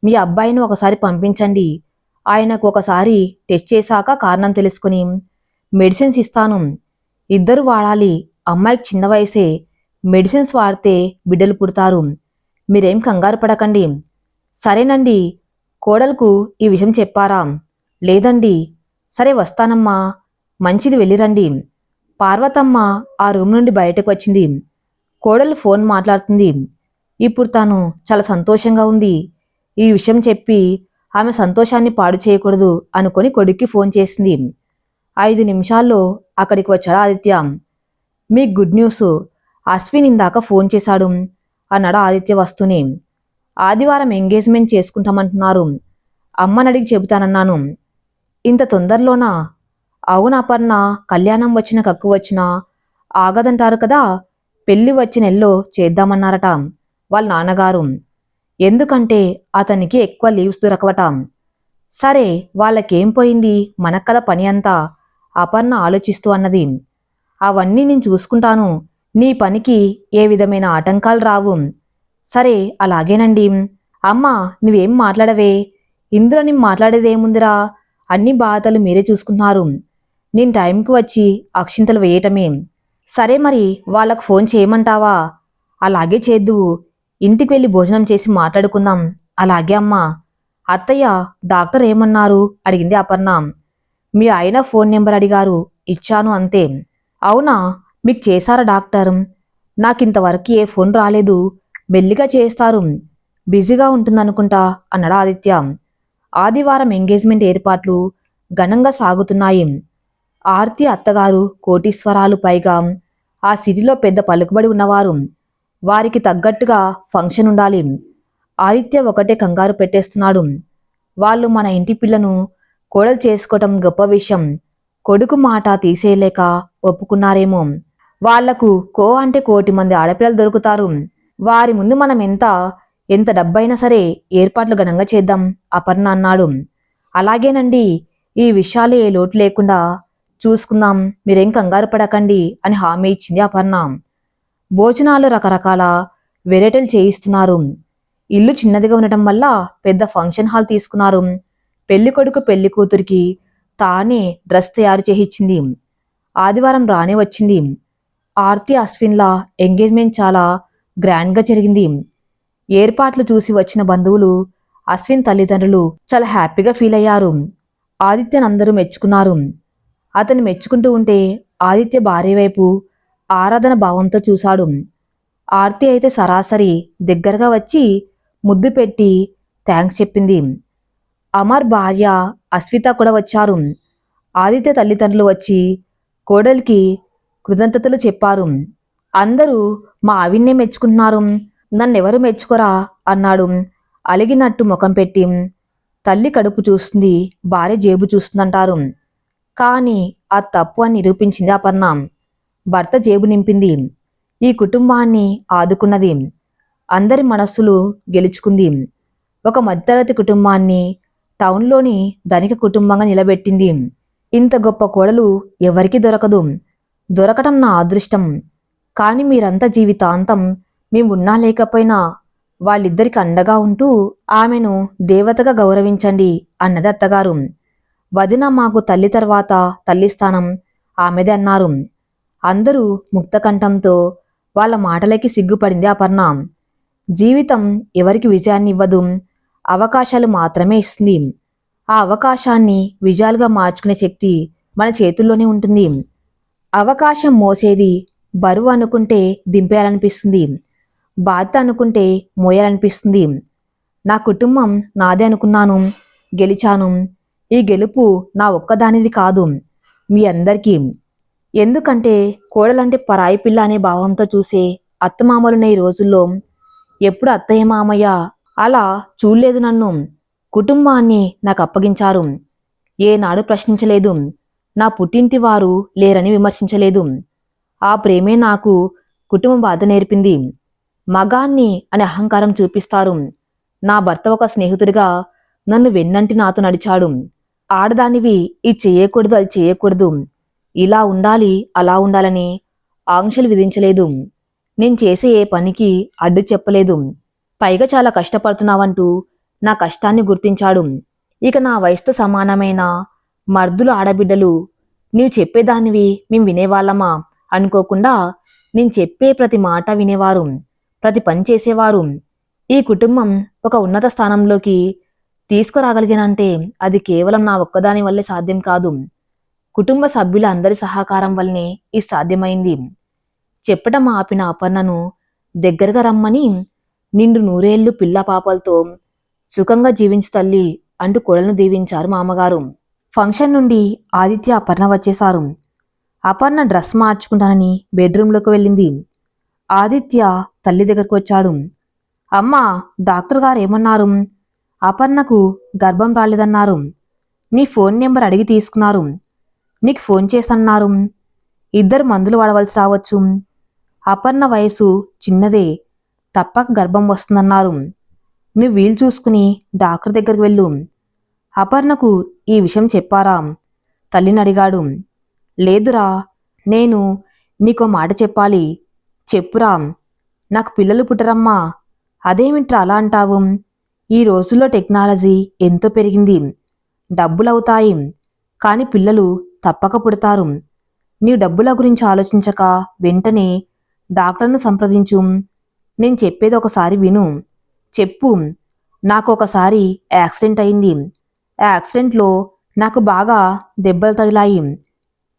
మీ అబ్బాయిని ఒకసారి పంపించండి. ఆయనకు ఒకసారి టెస్ట్ చేశాక కారణం తెలుసుకుని మెడిసిన్స్ ఇస్తాను. ఇద్దరు వాడాలి. అమ్మాయికి చిన్న వయసే. మెడిసిన్స్ వాడితే బిడ్డలు పుడతారు. మీరేం కంగారు పడకండి. సరేనండి. కోడలకు ఈ విషయం చెప్పారా? లేదండి. సరే వస్తానమ్మా. మంచిది, వెళ్ళిరండి. పార్వతమ్మ ఆ రూమ్ నుండి బయటకు వచ్చింది. కోడలు ఫోన్ మాట్లాడుతుంది. ఇప్పుడు తాను చాలా సంతోషంగా ఉంది. ఈ విషయం చెప్పి ఆమె సంతోషాన్ని పాడు చేయకూడదు అనుకొని కొడుక్కి ఫోన్ చేసింది. 5 నిమిషాల్లో అక్కడికి వచ్చాడు ఆదిత్య. మీ గుడ్ న్యూస్, అశ్విన్ ఇందాక ఫోన్ చేశాడు అన్నాడు ఆదిత్య వస్తూనే. ఆదివారం ఎంగేజ్మెంట్ చేసుకుంటామంటున్నారు. అమ్మని అడిగి చెబుతానన్నాను. ఇంత తొందరలోనా? అవును అపర్ణ, కళ్యాణం వచ్చిన కక్కు వచ్చినా ఆగదంటారు కదా. పెళ్లి వచ్చే నెలలో చేద్దామన్నారట వాళ్ళ నాన్నగారు. ఎందుకంటే అతనికి ఎక్కువ లీవ్స్ దొరకవట. సరే, వాళ్ళకేం పోయింది, మనక్కద పని అంతా, అపర్ణ ఆలోచిస్తూ అన్నది. అవన్నీ నేను చూసుకుంటాను. నీ పనికి ఏ విధమైన ఆటంకాలు రావు. సరే, అలాగేనండి. అమ్మా, నువ్వేం మాట్లాడవే. ఇందులో నేను మాట్లాడేదేముందిరా, అన్ని బాధలు మీరే చూసుకుంటున్నారు. నేను టైంకి వచ్చి అక్షింతలు వేయటమే. సరే మరి వాళ్ళకు ఫోన్ చేయమంటావా? అలాగే చేద్దువు. ఇంటికి వెళ్ళి భోజనం చేసి మాట్లాడుకుందాం. అలాగే అమ్మా. అత్తయ్య, డాక్టర్ ఏమన్నారు అడిగింది అపర్ణ. మీ ఆయన ఫోన్ నెంబర్ అడిగారు, ఇచ్చాను అంతే. అవునా, మీకు చేశారా డాక్టర్? నాకింతవరకు ఏ ఫోన్ రాలేదు. మెల్లిగా చేస్తారు, బిజీగా ఉంటుందనుకుంటా అన్నాడు ఆదిత్య. ఆదివారం ఎంగేజ్మెంట్ ఏర్పాట్లు ఘనంగా సాగుతున్నాయి. ఆర్తి అత్తగారు కోటీశ్వరాలు, పైగా ఆ సిటీలో పెద్ద పలుకుబడి ఉన్నవారు. వారికి తగ్గట్టుగా ఫంక్షన్ ఉండాలి. ఆదిత్య ఒకటే కంగారు పెట్టేస్తున్నాడు. వాళ్ళు మన ఇంటి పిల్లను కోడలు చేసుకోవటం గొప్ప విషయం. కొడుకు మాట తీసేయలేక ఒప్పుకున్నారేమో. వాళ్లకు అంటే 1,00,00,000 మంది ఆడపిల్లలు దొరుకుతారు. వారి ముందు మనం ఎంత డబ్బైనా సరే ఏర్పాట్లు ఘనంగా చేద్దాం అపర్ణ అన్నాడు. అలాగేనండి, ఈ విషయాలు ఏ లోటు లేకుండా చూసుకుందాం, మీరేం కంగారు పడకండి అని హామీ ఇచ్చింది అపర్ణ. భోజనాలు రకరకాల వెరైటీలు చేయిస్తున్నారు. ఇల్లు చిన్నదిగా ఉండటం వల్ల పెద్ద ఫంక్షన్ హాల్ తీసుకున్నారు. పెళ్లి కొడుకు పెళ్లి కూతురికి తానే డ్రెస్ తయారు చేయించింది. ఆదివారం రానే వచ్చింది. ఆర్తి అశ్విన్ల ఎంగేజ్మెంట్ చాలా గ్రాండ్గా జరిగింది. ఏర్పాట్లు చూసి వచ్చిన బంధువులు, అశ్విన్ తల్లిదండ్రులు చాలా హ్యాపీగా ఫీల్ అయ్యారు. ఆదిత్యను అందరూ మెచ్చుకున్నారు. అతను మెచ్చుకుంటూ ఉంటే ఆదిత్య భార్య వైపు ఆరాధన భావంతో చూశాడు. ఆర్తి అయితే సరాసరి దగ్గరగా వచ్చి ముద్దు పెట్టి థ్యాంక్స్ చెప్పింది. అమర్ భార్య అశ్విత కూడా వచ్చారు. ఆదిత్య తల్లిదండ్రులు వచ్చి కోడలికి కృతజ్ఞతలు చెప్పారు. అందరూ మా ఆవిన్నే మెచ్చుకుంటున్నారు, నన్నెవరు మెచ్చుకోరా అన్నాడు అలిగినట్టు ముఖం పెట్టి. తల్లి కడుపు చూస్తుంది, భార్య జేబు చూస్తుందంటారు. కానీ ఆ తప్పు అని నిరూపించింది అపర్ణ. భర్త జేబు నింపింది. ఈ కుటుంబాన్ని ఆదుకున్నది. అందరి మనస్సులు గెలుచుకుంది. ఒక మధ్యతరగతి కుటుంబాన్ని టౌన్లోని ధనిక కుటుంబంగా నిలబెట్టింది. ఇంత గొప్ప కోడలు ఎవరికీ దొరకదు. దొరకటం నా అదృష్టం. కాని మీరంతా జీవితాంతం మేమున్నా లేకపోయినా వాళ్ళిద్దరికి అండగా ఉంటూ ఆమెను దేవతగా గౌరవించండి అన్నది అత్తగారు. వదిన మాకు తల్లి తర్వాత తల్లి స్థానం ఆమెదే అన్నారు. అందరూ ముక్తకంఠంతో వాళ్ళ మాటలకి సిగ్గుపడింది అపర్ణ. జీవితం ఎవరికి విజయాన్ని ఇవ్వదు, అవకాశాలు మాత్రమే ఇస్తుంది. ఆ అవకాశాన్ని విజయాలుగా మార్చుకునే శక్తి మన చేతుల్లోనే ఉంటుంది. అవకాశం మోసేది బరువు అనుకుంటే దింపేయాలనిపిస్తుంది, బాధ్యత అనుకుంటే మోయాలనిపిస్తుంది. నా కుటుంబం నాదే అనుకున్నాను, గెలిచాను. ఈ గెలుపు నా ఒక్కదానిది కాదు, మీ అందరికీ. ఎందుకంటే కోడలంటే పరాయి పిల్ల అనే భావంతో చూసే అత్తమామలున్న ఈ రోజుల్లో ఎప్పుడు అత్తయ్య మామయ్య అలా చూడలేదు నన్ను. కుటుంబాన్ని నాకు అప్పగించారు. ఏనాడు ప్రశ్నించలేదు. నా పుట్టింటి వారు లేరని విమర్శించలేదు. ఆ ప్రేమే నాకు కుటుంబ బాధ నేర్పింది. మగాన్ని అనే అహంకారం చూపిస్తారు. నా భర్త ఒక స్నేహితుడిగా నన్ను వెన్నంటి నాతో నడిచాడు. ఆడదానివి ఇది చేయకూడదు, అది చేయకూడదు, ఇలా ఉండాలి, అలా ఉండాలని ఆంక్షలు విధించలేదు. నేను చేసే ఏ పనికి అడ్డు చెప్పలేదు. పైగా చాలా కష్టపడుతున్నావంటూ నా కష్టాన్ని గుర్తించాడు. ఇక నా వయసుతో సమానమైన మర్దులు ఆడబిడ్డలు నీవు చెప్పేదానివి మేం వినేవాళ్ళమా అనుకోకుండా నేను చెప్పే ప్రతి మాట వినేవారు, ప్రతి పని చేసేవారు. ఈ కుటుంబం ఒక ఉన్నత స్థానంలోకి తీసుకురాగలిగానంటే అది కేవలం నా ఒక్కదాని వల్లే సాధ్యం కాదు. కుటుంబ సభ్యుల అందరి సహకారం వల్లనే ఇది సాధ్యమైంది. చెప్పడం ఆపిన అపర్ణను దగ్గరగా రమ్మని నిండు నూరేళ్లు పిల్ల పాపలతో సుఖంగా జీవించు తల్లి అంటూ కోడలను దీవించారు మామగారు. ఫంక్షన్ నుండి ఆదిత్య అపర్ణ వచ్చేశారు. అపర్ణ డ్రెస్ మార్చుకుంటానని బెడ్రూంలోకి వెళ్ళింది. ఆదిత్య తల్లి దగ్గరకు వచ్చాడు. అమ్మా, డాక్టర్ గారు ఏమన్నారు? అపర్ణకు గర్భం రాలేదన్నారు. నీ ఫోన్ నెంబర్ అడిగి తీసుకున్నారు. నీకు ఫోన్ చేసన్నారు. ఇద్దరు మందులు వాడవలసి రావచ్చు. అపర్ణ వయసు చిన్నదే, తప్పక గర్భం వస్తుందన్నారు. నువ్వు వీలు చూసుకుని డాక్టర్ దగ్గరికి వెళ్ళు. అపర్ణకు ఈ విషయం చెప్పారా? తల్లిని అడిగాడు. లేదురా, నేను నీకో మాట చెప్పాలి. చెప్పురా. నాకు పిల్లలు పుట్టరమ్మా. అదేమిట్రా అలా అంటావు? ఈ రోజుల్లో టెక్నాలజీ ఎంతో పెరిగింది, డబ్బులవుతాయి, కాని పిల్లలు తప్పక పుడతారు. నీవు డబ్బుల గురించి ఆలోచించక వెంటనే డాక్టర్ను సంప్రదించు. నేను చెప్పేది ఒకసారి విను. చెప్పు. నాకు ఒకసారి యాక్సిడెంట్ అయింది. ఆ యాక్సిడెంట్లో నాకు బాగా దెబ్బలు తగిలాయి.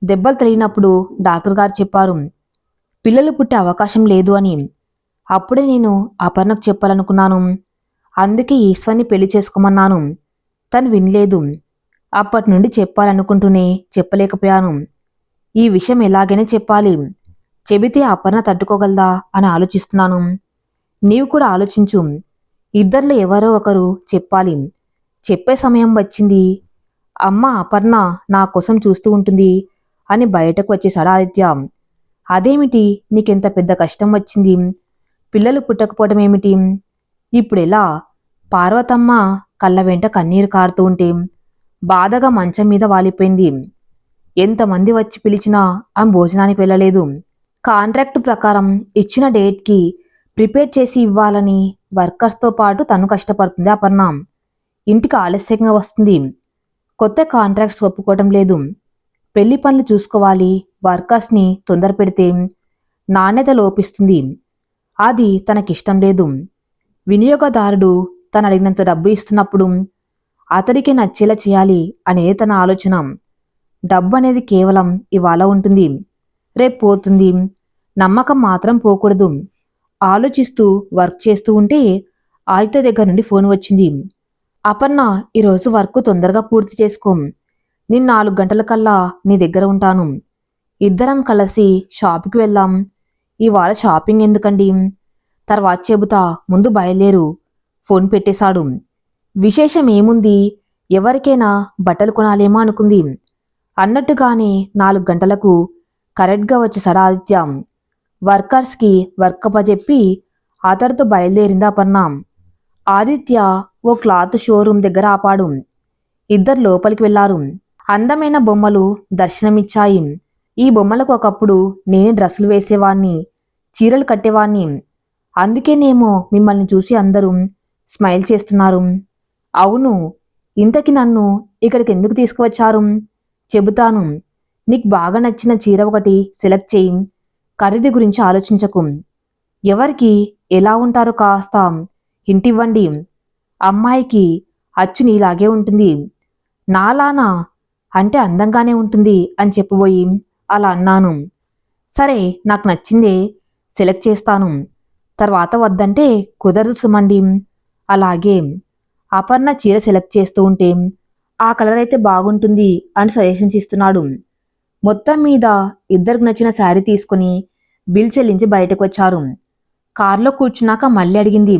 దెబ్బలు తగిలినప్పుడు డాక్టర్ గారు చెప్పారు పిల్లలు పుట్టే అవకాశం లేదు అని. అప్పుడే నేను అపర్ణకు చెప్పాలనుకున్నాను. అందుకే ఈశ్వర్ని పెళ్లి చేసుకోమన్నాను. తను వినలేదు. అప్పటి నుండి చెప్పాలనుకుంటూనే చెప్పలేకపోయాను. ఈ విషయం ఎలాగైనా చెప్పాలి. చెబితే అపర్ణ తట్టుకోగలదా అని ఆలోచిస్తున్నాను. నీవు కూడా ఆలోచించు. ఇద్దరిలో ఎవరో ఒకరు చెప్పాలి. చెప్పే సమయం వచ్చింది. అమ్మ అపర్ణ నా కోసం చూస్తూ ఉంటుంది అని బయటకు వచ్చేశాడు ఆదిత్య. అదేమిటి, నీకెంత పెద్ద కష్టం వచ్చింది? పిల్లలు పుట్టకపోవటం ఏమిటి? ఇప్పుడెలా? పార్వతమ్మ కళ్ళ వెంట కన్నీరు కారుతూ ఉంటే బాధగా మంచం మీద వాలిపోయింది. ఎంతమంది వచ్చి పిలిచినా ఆమె భోజనానికి వెళ్ళలేదు. కాంట్రాక్టు ప్రకారం ఇచ్చిన డేట్కి ప్రిపేర్ చేసి ఇవ్వాలని వర్కర్స్తో పాటు తను కష్టపడుతుంది అపర్ణ. ఇంటికి ఆలస్యంగా వస్తుంది. కొత్త కాంట్రాక్ట్స్ ఒప్పుకోవటం లేదు. పెళ్లి పనులు చూసుకోవాలి. వర్కర్స్ని తొందర పెడితే నాణ్యత లోపిస్తుంది. అది తనకిష్టం లేదు. వినియోగదారుడు తను అడిగినంత డబ్బు ఇస్తున్నప్పుడు అతడికి నచ్చేలా చేయాలి అనేది తన ఆలోచన. డబ్బు అనేది కేవలం ఇవాళ ఉంటుంది, రేపు పోతుంది. నమ్మకం మాత్రం పోకూడదు. ఆలోచిస్తూ వర్క్ చేస్తూ ఉంటే ఆదిత్య దగ్గర నుండి ఫోన్ వచ్చింది. అపర్ణ, ఈరోజు వర్క్ తొందరగా పూర్తి చేసుకో. నేను 4 గంటలకల్లా నీ దగ్గర ఉంటాను. ఇద్దరం కలిసి షాపుకి వెళ్దాం. ఇవాళ షాపింగ్ ఎందుకండి, తర్వాత చెబుతా, ముందు బయలుదేరు. ఫోన్ పెట్టేశాడు. విశేషం ఏముంది, ఎవరికైనా బట్టలు కొనాలేమో అనుకుంది. అన్నట్టుగానే 4 గంటలకు కరెక్ట్గా వచ్చేశాడు ఆదిత్య. వర్కర్స్కి వర్క్ అప్పచెప్పి అతడితో బయలుదేరింది అపర్ణ. ఆదిత్య ఓ క్లాత్ షోరూమ్ దగ్గర ఆపాడు. ఇద్దరు లోపలికి వెళ్లారు. అందమైన బొమ్మలు దర్శనమిచ్చాయి. ఈ బొమ్మలకు ఒకప్పుడు నేనే డ్రెస్సులు వేసేవాణ్ణి, చీరలు కట్టేవాణ్ణి. అందుకేనేమో మిమ్మల్ని చూసి అందరూ స్మైల్ చేస్తున్నారు. అవును, ఇంతకి నన్ను ఇక్కడికి ఎందుకు తీసుకువచ్చారు? చెబుతాను. నీకు బాగా నచ్చిన చీర ఒకటి సెలెక్ట్ చేయి. ఖరీదు గురించి ఆలోచించకు. ఎవరికి ఎలా ఉంటారో కాస్త హింటివ్వండి. అమ్మాయికి అచ్చు నీలాగే ఉంటుంది. నాలానా అంటే అందంగానే ఉంటుంది అని చెప్పబోయి అలా అన్నాను. సరే, నాకు నచ్చిందే సెలెక్ట్ చేస్తాను. తర్వాత వద్దంటే కుదరదు సుమండి. అలాగే. అపర్ణ చీర సెలెక్ట్ చేస్తూ ఉంటే ఆ కలర్ అయితే బాగుంటుంది అని సజెషన్స్ ఇస్తున్నాడు. మొత్తం మీద ఇద్దరికి నచ్చిన శారీ తీసుకుని బిల్ చెల్లించి బయటకు వచ్చారు. కారులో కూర్చున్నాక మళ్ళీ అడిగింది,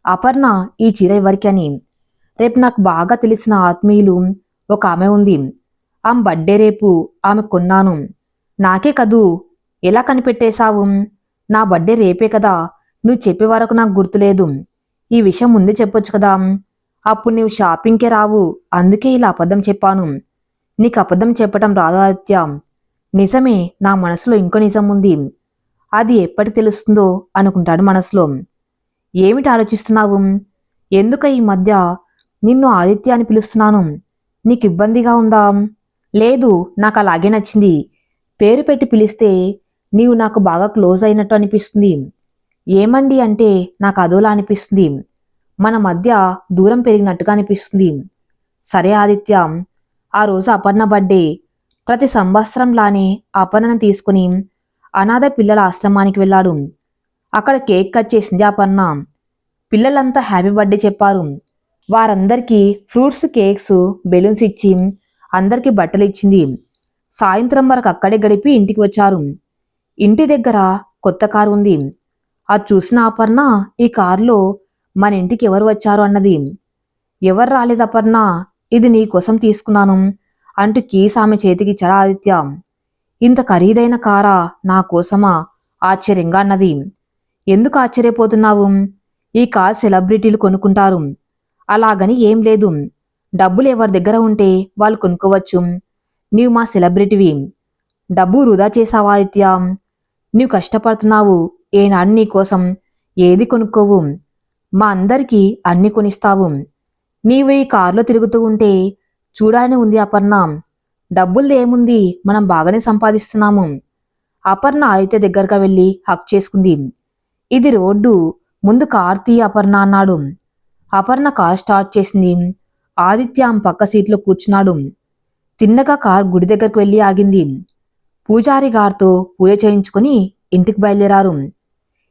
అపర్ణ ఈ చీర ఎవరికి అని. రేపు నాకు బాగా తెలిసిన ఆత్మీయులు ఒక ఆమె ఉంది. ఆమె బర్త్డే రేపు. ఆమె కొన్నాను. నాకే కదూ, ఎలా కనిపెట్టేశావు? నా బర్త్డే రేపే కదా. నువ్వు చెప్పే వరకు నాకు గుర్తులేదు. ఈ విషయం ముందే చెప్పొచ్చు కదా. అప్పుడు నువ్వు షాపింగ్కే రావు. అందుకే ఇలా అబద్ధం చెప్పాను. నీకు అబద్ధం చెప్పటం రాదు ఆదిత్య. నిజమే, నా మనసులో ఇంకో నిజం ఉంది. అది ఎప్పటికి తెలుస్తుందో అనుకుంటాడు మనసులో. ఏమిటి ఆలోచిస్తున్నావు? ఎందుక ఈ మధ్య నిన్ను ఆదిత్య అని పిలుస్తున్నాను? నీకు ఇబ్బందిగా ఉందా? లేదు, నాకు అలాగే నచ్చింది. పేరు పెట్టి పిలిస్తే నీవు నాకు బాగా క్లోజ్ అయినట్టు అనిపిస్తుంది. ఏమండి అంటే నాకు అదోలా అనిపిస్తుంది. మన మధ్య దూరం పెరిగినట్టుగా అనిపిస్తుంది. సరే ఆదిత్య, ఆ రోజు అపర్ణ బర్త్డే. ప్రతి సంవత్సరంలానే అపర్ణను తీసుకుని అనాథ పిల్లల ఆశ్రమానికి వెళ్ళాడు. అక్కడ కేక్ కట్ చేసింది అపర్ణ. పిల్లలంతా హ్యాపీ బర్త్డే చెప్పారు. వారందరికీ ఫ్రూట్స్, కేక్స్, బెలూన్స్ ఇచ్చి అందరికీ బట్టలు ఇచ్చింది. సాయంత్రం వరకు అక్కడే గడిపి ఇంటికి వచ్చారు. ఇంటి దగ్గర కొత్త కారు ఉంది. అది చూసిన అపర్ణ ఈ కారులో మన ఇంటికి ఎవరు వచ్చారు అన్నది. ఎవరు రాలేదు అపర్ణ, ఇది నీ కోసం తీసుకున్నాను అంటూ కీస్ ఆమె చేతికిచ్చాడు ఆదిత్య. ఇంత ఖరీదైన కారా నా కోసమా? ఆశ్చర్యంగా అన్నది. ఎందుకు ఆశ్చర్యపోతున్నావు? ఈ కార్ సెలబ్రిటీలు కొనుక్కుంటారు. అలాగని ఏం లేదు. డబ్బులు ఎవరి దగ్గర ఉంటే వాళ్ళు కొనుక్కోవచ్చు. నీవు మా సెలబ్రిటీవి. డబ్బు వృధా చేసావా ఆదిత్య? నీవు కష్టపడుతున్నావు. ఏనాడు నీ కోసం ఏది కొనుక్కోవు. మా అందరికీ అన్ని కొనిస్తావు. నీవు ఈ కారులో తిరుగుతూ ఉంటే చూడాలని ఉంది అపర్ణ. డబ్బులది ఏముంది, మనం బాగానే సంపాదిస్తున్నాము. అపర్ణ ఆదిత్య దగ్గరగా వెళ్ళి హక్ చేసుకుంది. ఇది రోడ్డు, ముందు కార్ తీ అపర్ణ అన్నాడు. అపర్ణ కార్ స్టార్ట్ చేసింది. ఆదిత్య ఆమె పక్క సీట్లో కూర్చున్నాడు. తిన్నగా కార్ గుడి దగ్గరకు వెళ్ళి ఆగింది. పూజారి గారితో పూజ చేయించుకుని ఇంటికి బయలుదేరారు.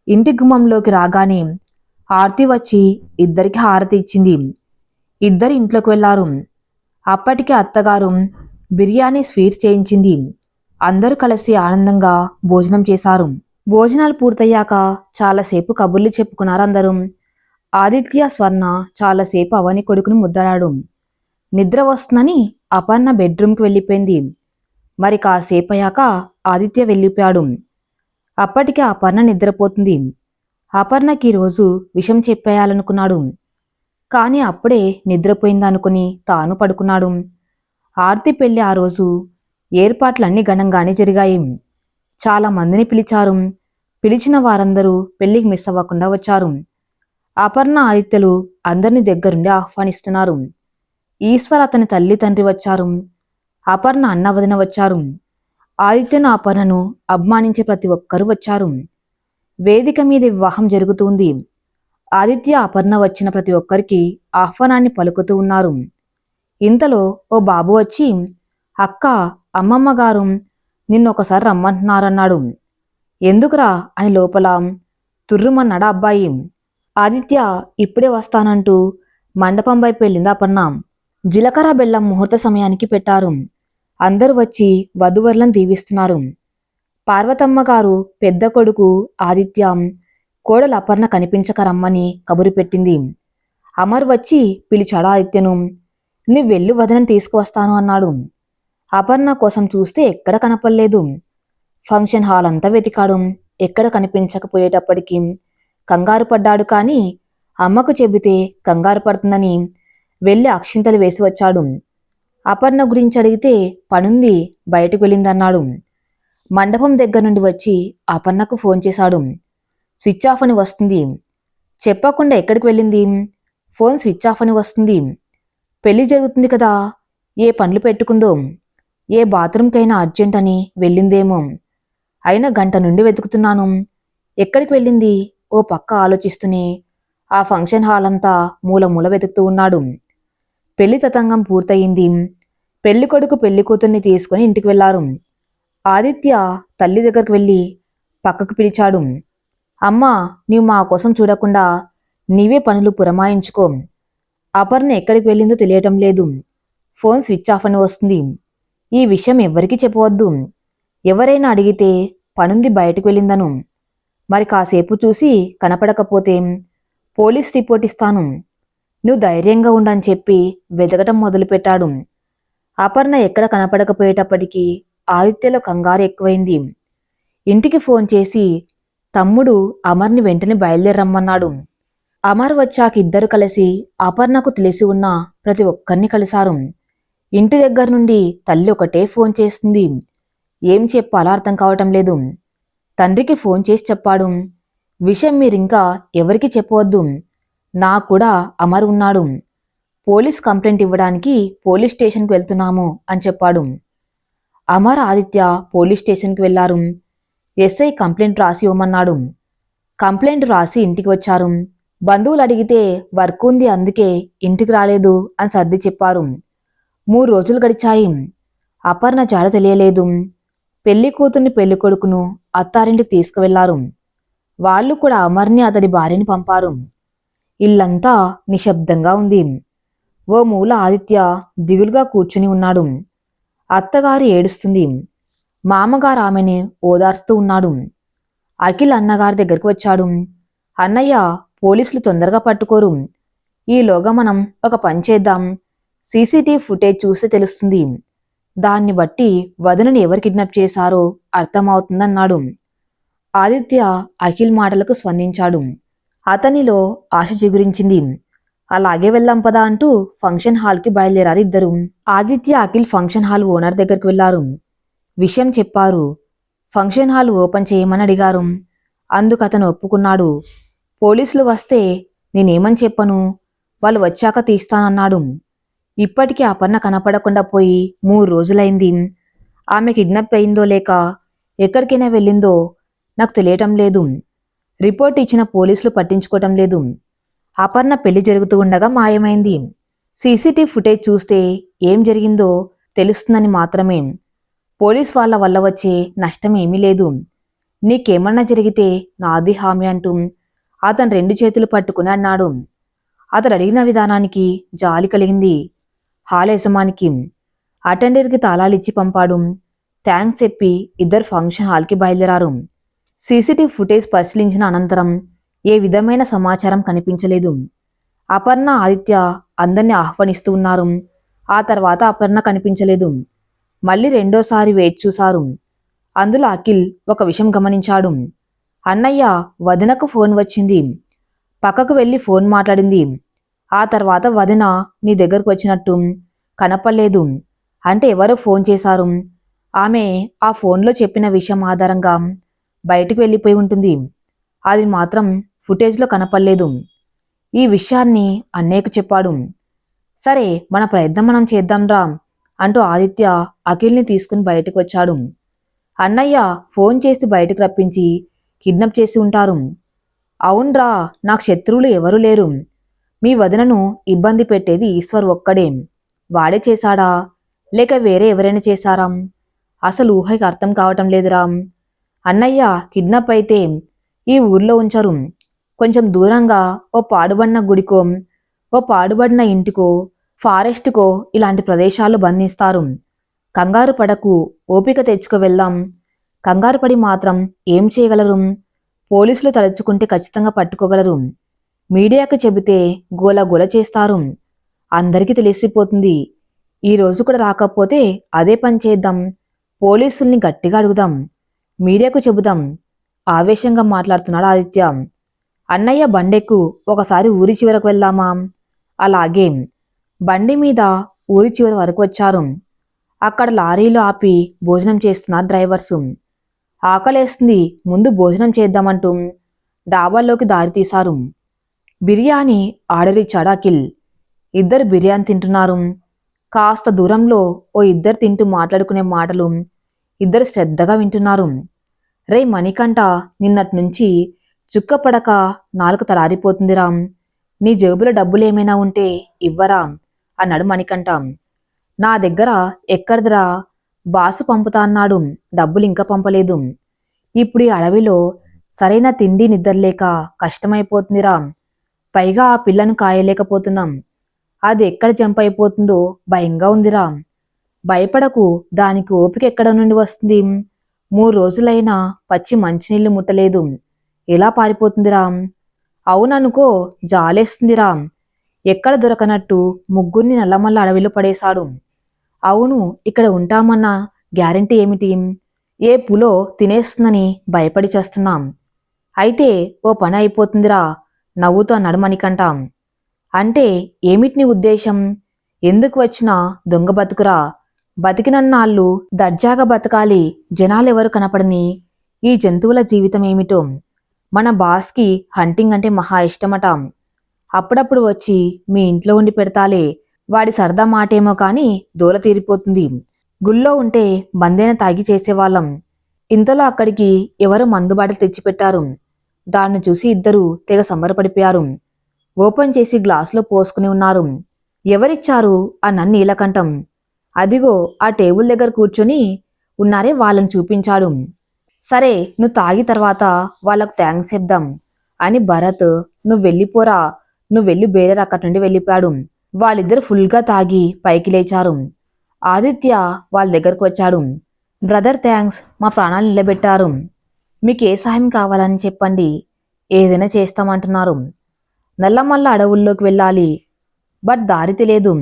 ఇంటి గుమ్మంలోకి రాగానే ఆర్తి వచ్చి ఇద్దరికి హారతి ఇచ్చింది. ఇద్దరు ఇంట్లోకి వెళ్లారు. అప్పటికే అత్తగారు బిర్యానీ, స్వీట్స్ చేయించింది. అందరూ కలిసి ఆనందంగా భోజనం చేశారు. భోజనాలు పూర్తయ్యాక చాలాసేపు కబుర్లు చెప్పుకున్నారు అందరూ. ఆదిత్య, స్వర్ణ చాలాసేపు అవని కొడుకుని ముద్దలాడు. నిద్ర వస్తుందని అపర్ణ బెడ్రూమ్కి వెళ్ళిపోయింది. మరి కాసేపు అయ్యాక ఆదిత్య వెళ్ళిపోయాడు. అప్పటికే అపర్ణ నిద్రపోతుంది. అపర్ణకి ఈరోజు విషయం చెప్పేయాలనుకున్నాడు. కానీ అప్పుడే నిద్రపోయిందనుకుని తాను పడుకున్నాడు. ఆర్తి పెళ్లి ఆ రోజు ఏర్పాట్లన్నీ ఘనంగానే జరిగాయి. చాలా మందిని పిలిచారు. పిలిచిన వారందరూ పెళ్లికి మిస్ అవ్వకుండా వచ్చారు. అపర్ణ, ఆదిత్యలు అందరినీ దగ్గరుండి ఆహ్వానిస్తున్నారు. ఈశ్వర్, అతని తల్లి తండ్రి వచ్చారు. అపర్ణ అన్న వదిన వచ్చారు. ఆదిత్యను, అపర్ణను అభిమానించే ప్రతి ఒక్కరూ వచ్చారు. వేదిక మీద వివాహం జరుగుతుంది. ఆదిత్య, అపర్ణ వచ్చిన ప్రతి ఒక్కరికి ఆహ్వానాన్ని పలుకుతూ ఉన్నారు. ఇంతలో ఓ బాబు వచ్చి, అక్క, అమ్మమ్మ గారు నిన్నొకసారి రమ్మంటున్నారన్నాడు. ఎందుకురా అని లోపల తుర్రుమన్నాడు అబ్బాయి. ఆదిత్య ఇప్పుడే వస్తానంటూ మండపం వైపు వెళ్ళింది అపర్ణ. జీలకర్ర బెల్లం ముహూర్త సమయానికి పెట్టారు. అందరూ వచ్చి వధూవరులను దీవిస్తున్నారు. పార్వతమ్మ గారు పెద్ద కొడుకు ఆదిత్య, కోడలు అపర్ణ కనిపించక రమ్మని కబురు పెట్టింది. అమర్ వచ్చి పిలిచాడు ఆదిత్యను. నువ్వు వెళ్ళి వదనని తీసుకువస్తాను అన్నాడు. అపర్ణ కోసం చూస్తే ఎక్కడ కనపడలేదు. ఫంక్షన్ హాల్ అంతా వెతికాడు. ఎక్కడ కనిపించకపోయేటప్పటికీ కంగారు పడ్డాడు. కానీ అమ్మకు చెబితే కంగారు పడుతుందని వెళ్ళి అక్షింతలు వేసి వచ్చాడు. అపర్ణ గురించి అడిగితే పనుంది, బయటకు వెళ్ళిందన్నాడు. మండపం దగ్గర నుండి వచ్చి అపర్ణకు ఫోన్ చేశాడు. స్విచ్ ఆఫ్ అని వస్తుంది. చెప్పకుండా ఎక్కడికి వెళ్ళింది? ఫోన్ స్విచ్ ఆఫ్ అని వస్తుంది. పెళ్లి జరుగుతుంది కదా, ఏ పనులు పెట్టుకుందో, ఏ బాత్రూంకైనా అర్జెంట్ అని వెళ్ళిందేమో. అయినా గంట నుండి వెతుకుతున్నాను. ఎక్కడికి వెళ్ళింది? ఓ పక్క ఆలోచిస్తూనే ఆ ఫంక్షన్ హాల్ అంతా మూల మూల వెతుకుతూ ఉన్నాడు. పెళ్లి తతంగం పూర్తయింది. పెళ్లి కొడుకు పెళ్లి కూతుర్ని తీసుకుని ఇంటికి వెళ్లారు. ఆదిత్య తల్లి దగ్గరకు వెళ్ళి పక్కకు పిలిచాడు. అమ్మా, నీవు మా కోసం చూడకుండా నీవే పనులు పురమాయించుకో. అపర్ణ ఎక్కడికి వెళ్ళిందో తెలియటం లేదు. ఫోన్ స్విచ్ ఆఫ్ అని వస్తుంది. ఈ విషయం ఎవ్వరికీ చెప్పవద్దు. ఎవరైనా అడిగితే పనుంది, బయటకు వెళ్ళిందను. మరి కాసేపు చూసి కనపడకపోతే పోలీస్ రిపోర్ట్ ఇస్తాను. నువ్వు ధైర్యంగా ఉండని చెప్పి వెతకటం మొదలుపెట్టాడు. అపర్ణ ఎక్కడ కనపడకపోయేటప్పటికీ ఆదిత్యలో కంగారు ఎక్కువైంది. ఇంటికి ఫోన్ చేసి తమ్ముడు అమర్ని వెంటనే బయలుదేరమ్మన్నాడు. అమర్ వచ్చాక ఇద్దరు కలిసి అపర్ణకు తెలిసి ఉన్న ప్రతి ఒక్కరిని కలిశారు. ఇంటి దగ్గర నుండి తల్లి ఒకటే ఫోన్ చేస్తుంది. ఏం చెప్పాలో అర్థం కావటం లేదు. తండ్రికి ఫోన్ చేసి చెప్పాడు. విషయం మీరింకా ఎవరికి చెప్పవద్దు. నాకు కూడా అమర్ ఉన్నాడు. పోలీస్ కంప్లైంట్ ఇవ్వడానికి పోలీస్ స్టేషన్కి వెళ్తున్నాము అని చెప్పాడు. అమర్, ఆదిత్య పోలీస్ స్టేషన్కి వెళ్లారు. ఎస్ఐ కంప్లైంట్ రాసి ఇవ్వమన్నాడు. కంప్లైంట్ రాసి ఇంటికి వచ్చారు. బంధువులు అడిగితే వర్క్ ఉంది, అందుకే ఇంటికి రాలేదు అని సర్ది చెప్పారు. 3 రోజులు గడిచాయి. అపర్ణ జాడ తెలియలేదు. పెళ్లి కూతుర్ని పెళ్లి కొడుకును అత్తారింటికి తీసుకువెళ్లారు. వాళ్ళు కూడా అమర్ని అతడి భార్యని పంపారు. ఇల్లంతా నిశ్శబ్దంగా ఉంది. ఓ మూల ఆదిత్య దిగులుగా కూర్చుని ఉన్నాడు. అత్తగారు ఏడుస్తుంది. మామగారు ఆమెని ఓదార్స్తూ ఉన్నాడు. అఖిల్ అన్నగారి దగ్గరికి వచ్చాడు. అన్నయ్య, పోలీసులు తొందరగా పట్టుకోరు. ఈలోగా మనం ఒక పని చేద్దాం. సీసీటీవీ ఫుటేజ్ చూస్తే తెలుస్తుంది. దాన్ని బట్టి వదినని ఎవరు కిడ్నాప్ చేశారో అర్థమవుతుందన్నాడు. ఆదిత్య అఖిల్ మాటలకు స్పందించాడు. అతనిలో ఆశ చిగురించింది. అలాగే వెళ్దాం పదా అంటూ ఫంక్షన్ హాల్కి బయలుదేరారు ఇద్దరు. Aditya, Akhil function hall owner దగ్గరికి వెళ్లారు. విషయం చెప్పారు. ఫంక్షన్ హాల్ ఓపెన్ చేయమని అడిగారు. అందుకు అతను ఒప్పుకున్నాడు. పోలీసులు వస్తే నేనేమని చెప్పను, వాళ్ళు వచ్చాక తీస్తానన్నాడు. ఇప్పటికీ అపర్ణ కనపడకుండా పోయి 3 రోజులైంది. ఆమె కిడ్నాప్ అయిందో లేక ఎక్కడికైనా వెళ్ళిందో నాకు తెలియటం లేదు. రిపోర్ట్ ఇచ్చిన పోలీసులు పట్టించుకోవటం లేదు. అపర్ణ పెళ్లి జరుగుతూ ఉండగా మాయమైంది. సీసీటీవీ ఫుటేజ్ చూస్తే ఏం జరిగిందో తెలుస్తుందని మాత్రమే. పోలీస్ వాళ్ళ వల్ల వచ్చే నష్టం ఏమీ లేదు. నీకేమన్నా జరిగితే నాది హామీ అంటూ అతను 2 చేతులు పట్టుకుని అన్నాడు. అతడు అడిగిన విధానానికి జాలి కలిగింది హాల్ యజమానికి. అటెండర్కి తాళాలిచ్చి పంపాడు. థ్యాంక్స్ చెప్పి ఇద్దరు ఫంక్షన్ హాల్కి బయలుదేరారు. సీసీటీవీ ఫుటేజ్ పరిశీలించిన అనంతరం ఏ విధమైన సమాచారం కనిపించలేదు. అపర్ణ, ఆదిత్య అందరినీ ఆహ్వానిస్తూ ఉన్నారు. ఆ తర్వాత అపర్ణ కనిపించలేదు. మళ్ళీ రెండోసారి వేచి చూశారు. అందులో అఖిల్ ఒక విషయం గమనించాడు. అన్నయ్య, వదినకు ఫోన్ వచ్చింది. పక్కకు వెళ్ళి ఫోన్ మాట్లాడింది. ఆ తర్వాత వదిన నీ దగ్గరకు వచ్చినట్టు కనపడలేదు. అంటే ఎవరో ఫోన్ చేశారు. ఆమె ఆ ఫోన్లో చెప్పిన విషయం ఆధారంగా బయటికి వెళ్ళిపోయి ఉంటుంది. అది మాత్రం ఫుటేజ్లో కనపడలేదు. ఈ విషయాన్ని అన్నయ్యకు చెప్పాడు. సరే, మన ప్రయత్నం మనం చేద్దాంరా అంటూ ఆదిత్య అఖిల్ని తీసుకుని బయటకు వచ్చాడు. అన్నయ్య ఫోన్ చేసి బయటకు రప్పించి కిడ్నాప్ చేసి ఉంటారు. అవునరా, నాకు శత్రువులు ఎవరూ లేరు. మీ వదినను ఇబ్బంది పెట్టేది ఈశ్వర్ ఒక్కడే. వాడే చేశాడా లేక వేరే ఎవరైనా చేశారా? అసలు ఊహకి అర్థం కావటం లేదురా. అన్నయ్య, కిడ్నాప్ అయితే ఈ ఊర్లో ఉంచరు. కొంచెం దూరంగా ఓ పాడుబడిన గుడికో, ఓ పాడుబడిన ఇంటికో, ఫారెస్ట్కో ఇలాంటి ప్రదేశాలు బంధిస్తారు. కంగారు పడకు, ఓపిక తెచ్చుకు వెళ్దాం. కంగారు పడి మాత్రం ఏం చేయగలరు? పోలీసులు తలుచుకుంటే ఖచ్చితంగా పట్టుకోగలరు. మీడియాకు చెబితే గోలగోల చేస్తారు. అందరికీ తెలిసిపోతుంది. ఈ రోజు కూడా రాకపోతే అదే పని చేద్దాం. పోలీసుల్ని గట్టిగా అడుగుదాం. మీడియాకు చెబుదాం. ఆవేశంగా మాట్లాడుతున్నాడు ఆదిత్య. అన్నయ్య, బండెక్కు, ఒకసారి ఊరి చివరకు వెళ్దామా? అలాగే. బండి మీద ఊరి చివరి వరకు వచ్చారు. అక్కడ లారీలు ఆపి భోజనం చేస్తున్నారు డ్రైవర్సు. ఆకలేస్తుంది, ముందు భోజనం చేద్దామంటూ డాబాల్లోకి దారి తీశారు. బిర్యానీ ఆర్డర్ ఇచ్చాడు అఖిల్. ఇద్దరు బిర్యానీ తింటున్నారు. కాస్త దూరంలో ఓ ఇద్దరు తింటూ మాట్లాడుకునే మాటలు ఇద్దరు శ్రద్ధగా వింటున్నారు. రే మణికంఠ, నిన్నటి నుంచి చుక్కపడక నాలుక తలారిపోతుందిరా. నీ జేబులో డబ్బులేమైనా ఉంటే ఇవ్వరా అన్నాడు మణికంఠ. నా దగ్గర ఎక్కడిదిరా, బాసు పంపుతా అన్నాడు, డబ్బులు ఇంకా పంపలేదు. ఇప్పుడు ఈ అడవిలో సరైన తిండి నిద్రలేక కష్టమైపోతుందిరా. పైగా ఆ పిల్లను కాయలేకపోతున్నాం. అది ఎక్కడ జంప్ అయిపోతుందో భయంగా ఉందిరా. భయపడకు, దానికి ఓపిక ఎక్కడ నుండి వస్తుంది? 3 రోజులైనా పచ్చి మంచినీళ్లు ముట్టలేదు, ఎలా పారిపోతుందిరా? అవుననుకో, జాలేస్తుందిరా. ఎక్కడ దొరకనట్టు ముగ్గురిని నల్లమల్ల అడవిలో పడేశాడు. అవును, ఇక్కడ ఉంటామన్న గ్యారెంటీ ఏమిటి? ఏ పులో తినేస్తుందని భయపడి చేస్తున్నాం. అయితే ఓ పని అయిపోతుందిరా, నవ్వుతూ అన్నాడు మణికంఠ. అంటే ఏమిటి నీ ఉద్దేశం? ఎందుకు వచ్చినా దొంగ బతుకురా. బతికినన్నాళ్ళు దర్జాగా బతకాలి. జనాలెవరు కనపడని ఈ జంతువుల జీవితం ఏమిటో. మన బాస్కి హంటింగ్ అంటే మహా ఇష్టమట. అప్పుడప్పుడు వచ్చి మీ ఇంట్లో ఉండి పెడతాలే. వాడి సరదా మాటేమో కాని దూల తీరిపోతుంది. గుళ్ళో ఉంటే బందేన తాగి చేసేవాళ్ళం. ఇంతలో అక్కడికి ఎవరో మందు బాటలు తెచ్చిపెట్టారు. దాన్ని చూసి ఇద్దరు తెగ సంబరపడిపోయారు. ఓపెన్ చేసి గ్లాసులో పోసుకుని ఉన్నారు. ఎవరిచ్చారు అన్న నీలకంఠం. అదిగో ఆ టేబుల్ దగ్గర కూర్చొని ఉన్నారే వాళ్ళని చూపించాడు. సరే, నువ్వు తాగి తర్వాత వాళ్ళకు థ్యాంక్స్ చెప్దాం అని భరత్, నువ్వు వెళ్ళిపోరా, నువ్వు వెళ్ళి బేరే అక్కడి నుండి వెళ్ళిపోయాడు. వాళ్ళిద్దరు ఫుల్గా తాగి పైకి లేచారు. ఆదిత్య వాళ్ళ దగ్గరకు వచ్చాడు. బ్రదర్ థ్యాంక్స్, మా ప్రాణాలు నిలబెట్టారు. మీకు ఏ సహాయం కావాలని చెప్పండి, ఏదైనా చేస్తామంటున్నారు. నల్లమల్ల అడవుల్లోకి వెళ్ళాలి, బట్ దారి తెలియదు.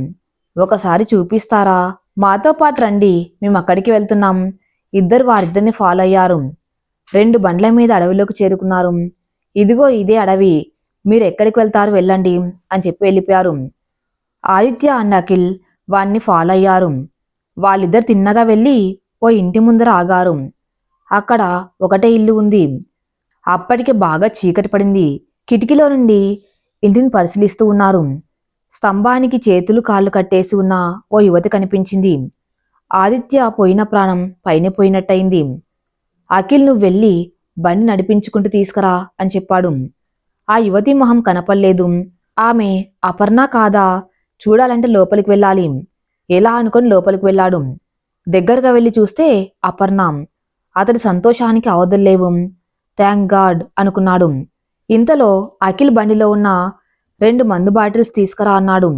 ఒకసారి చూపిస్తారా? మాతో పాటు రండి, మేము అక్కడికి వెళ్తున్నాం. ఇద్దరు వారిద్దరిని ఫాలో అయ్యారు. 2 బండ్ల మీద అడవిలోకి చేరుకున్నారు. ఇదిగో ఇదే అడవి, మీరు ఎక్కడికి వెళ్తారు వెళ్ళండి అని చెప్పి వెళ్ళిపోయారు. ఆదిత్య అండ్ అఖిల్ వాణ్ణి ఫాలో అయ్యారు. వాళ్ళిద్దరు తిన్నగా వెళ్ళి ఓ ఇంటి ముందర ఆగారు. అక్కడ ఒకటే ఇల్లు ఉంది. అప్పటికే బాగా చీకటి పడింది. కిటికీలో నుండి ఇంటిని పరిశీలిస్తూ ఉన్నారు. స్తంభానికి చేతులు కాళ్ళు కట్టేసి ఉన్న ఓ యువతి కనిపించింది. ఆదిత్య పోయిన ప్రాణం పైన పోయినట్టయింది. అఖిల్, నువ్వు వెళ్ళి బండి నడిపించుకుంటూ తీసుకురా అని చెప్పాడు. ఆ యువతి మొహం కనపడలేదు. ఆమె అపర్ణ కాదా? చూడాలంటే లోపలికి వెళ్ళాలి. ఎలా అనుకొని లోపలికి వెళ్ళాడు. దగ్గరగా వెళ్ళి చూస్తే అపర్ణ. అతడి సంతోషానికి అవధుల్లేవు. థ్యాంక్ గాడ్ అనుకున్నాడు. ఇంతలో అఖిల్ బండిలో ఉన్న 2 మందు బాటిల్స్ తీసుకురా అన్నాడు.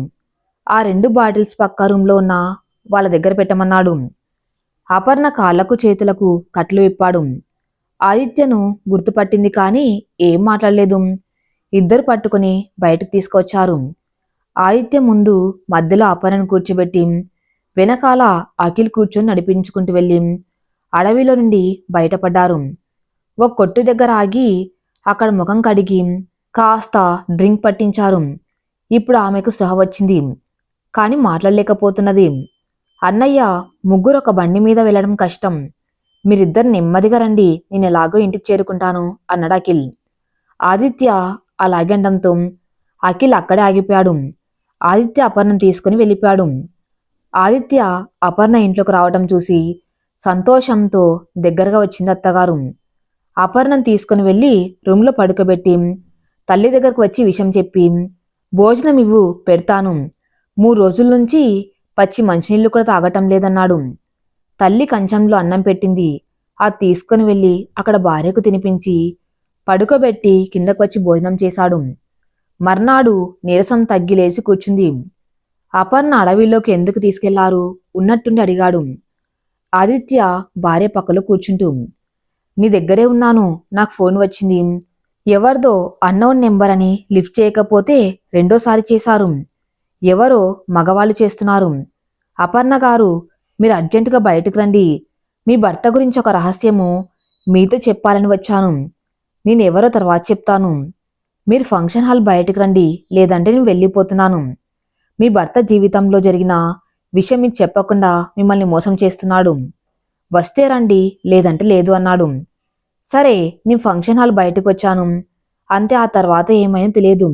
ఆ 2 బాటిల్స్ పక్క రూంలో ఉన్న వాళ్ళ దగ్గర పెట్టమన్నాడు. అపర్ణ కాళ్లకు చేతులకు కట్లు విప్పాడు. ఆదిత్యను గుర్తుపట్టింది కానీ ఏం మాట్లాడలేదు. ఇద్దరు పట్టుకుని బయటకు తీసుకొచ్చారు. ఆదిత్య ముందు మధ్యలో అపర్ణను కూర్చోబెట్టి వెనకాల అఖిల్ కూర్చొని నడిపించుకుంటూ వెళ్ళి అడవిలో నుండి బయటపడ్డారు. ఒక కొట్టు దగ్గర ఆగి అక్కడ ముఖం కడిగి కాస్త డ్రింక్ పట్టించారు. ఇప్పుడు ఆమెకు స్పృహ వచ్చింది, కానీ మాట్లాడలేకపోతున్నది. అన్నయ్య, ముగ్గురు ఒక బండి మీద వెళ్ళడం కష్టం. మీరిద్దరు నెమ్మదిగా రండి, నేను ఎలాగో ఇంటికి చేరుకుంటాను అన్నాడు అఖిల్. ఆదిత్య అలాగే అనడంతో అఖిల్ అక్కడే ఆగిపోయాడు. ఆదిత్య అపర్ణను తీసుకుని వెళ్ళిపోయాడు. ఆదిత్య అపర్ణ ఇంట్లోకి రావటం చూసి సంతోషంతో దగ్గరగా వచ్చింది అత్తగారు. అపర్ణను తీసుకుని వెళ్ళి రూమ్లో పడుకోబెట్టి తల్లి దగ్గరకు వచ్చి విషయం చెప్పి, భోజనం ఇవ్వు పెడతాను, 3 రోజుల నుంచి పచ్చి మంచినీళ్లు కూడా తాగటం లేదన్నాడు. తల్లి కంచంలో అన్నం పెట్టింది. అది తీసుకుని వెళ్ళి అక్కడ భార్యకు తినిపించి పడుకోబెట్టి కిందకు వచ్చి భోజనం చేశాడు. మర్నాడు నీరసం తగ్గిలేసి కూర్చుంది. అపర్ణ అడవిలోకి ఎందుకు తీసుకెళ్లారు ఉన్నట్టుండి అడిగాడు. ఆదిత్య భార్య పక్కలో కూర్చుంటూ, నీ దగ్గరే ఉన్నాను, నాకు ఫోన్ వచ్చింది. ఎవరిదో అన్నోన్ నెంబర్ అని లిఫ్ట్ చేయకపోతే 2వ సారి చేశారు. ఎవరో మగవాళ్ళు చేస్తున్నారు. అపర్ణ గారు, మీరు అర్జెంటుగా బయటకు రండి. మీ భర్త గురించి ఒక రహస్యము మీతో చెప్పాలని వచ్చాను. నేనెవరో తర్వాత చెప్తాను. మీరు ఫంక్షన్ హాల్ బయటకు రండి, లేదంటే నేను వెళ్ళిపోతున్నాను. మీ భర్త జీవితంలో జరిగిన విషయం మీకు చెప్పకుండా మిమ్మల్ని మోసం చేస్తున్నాడు. వస్తే రండి, లేదంటే లేదు అన్నాడు. సరే, నేను ఫంక్షన్ హాల్ బయటకు వచ్చాను అంతే. ఆ తర్వాత ఏమైందో తెలియదు.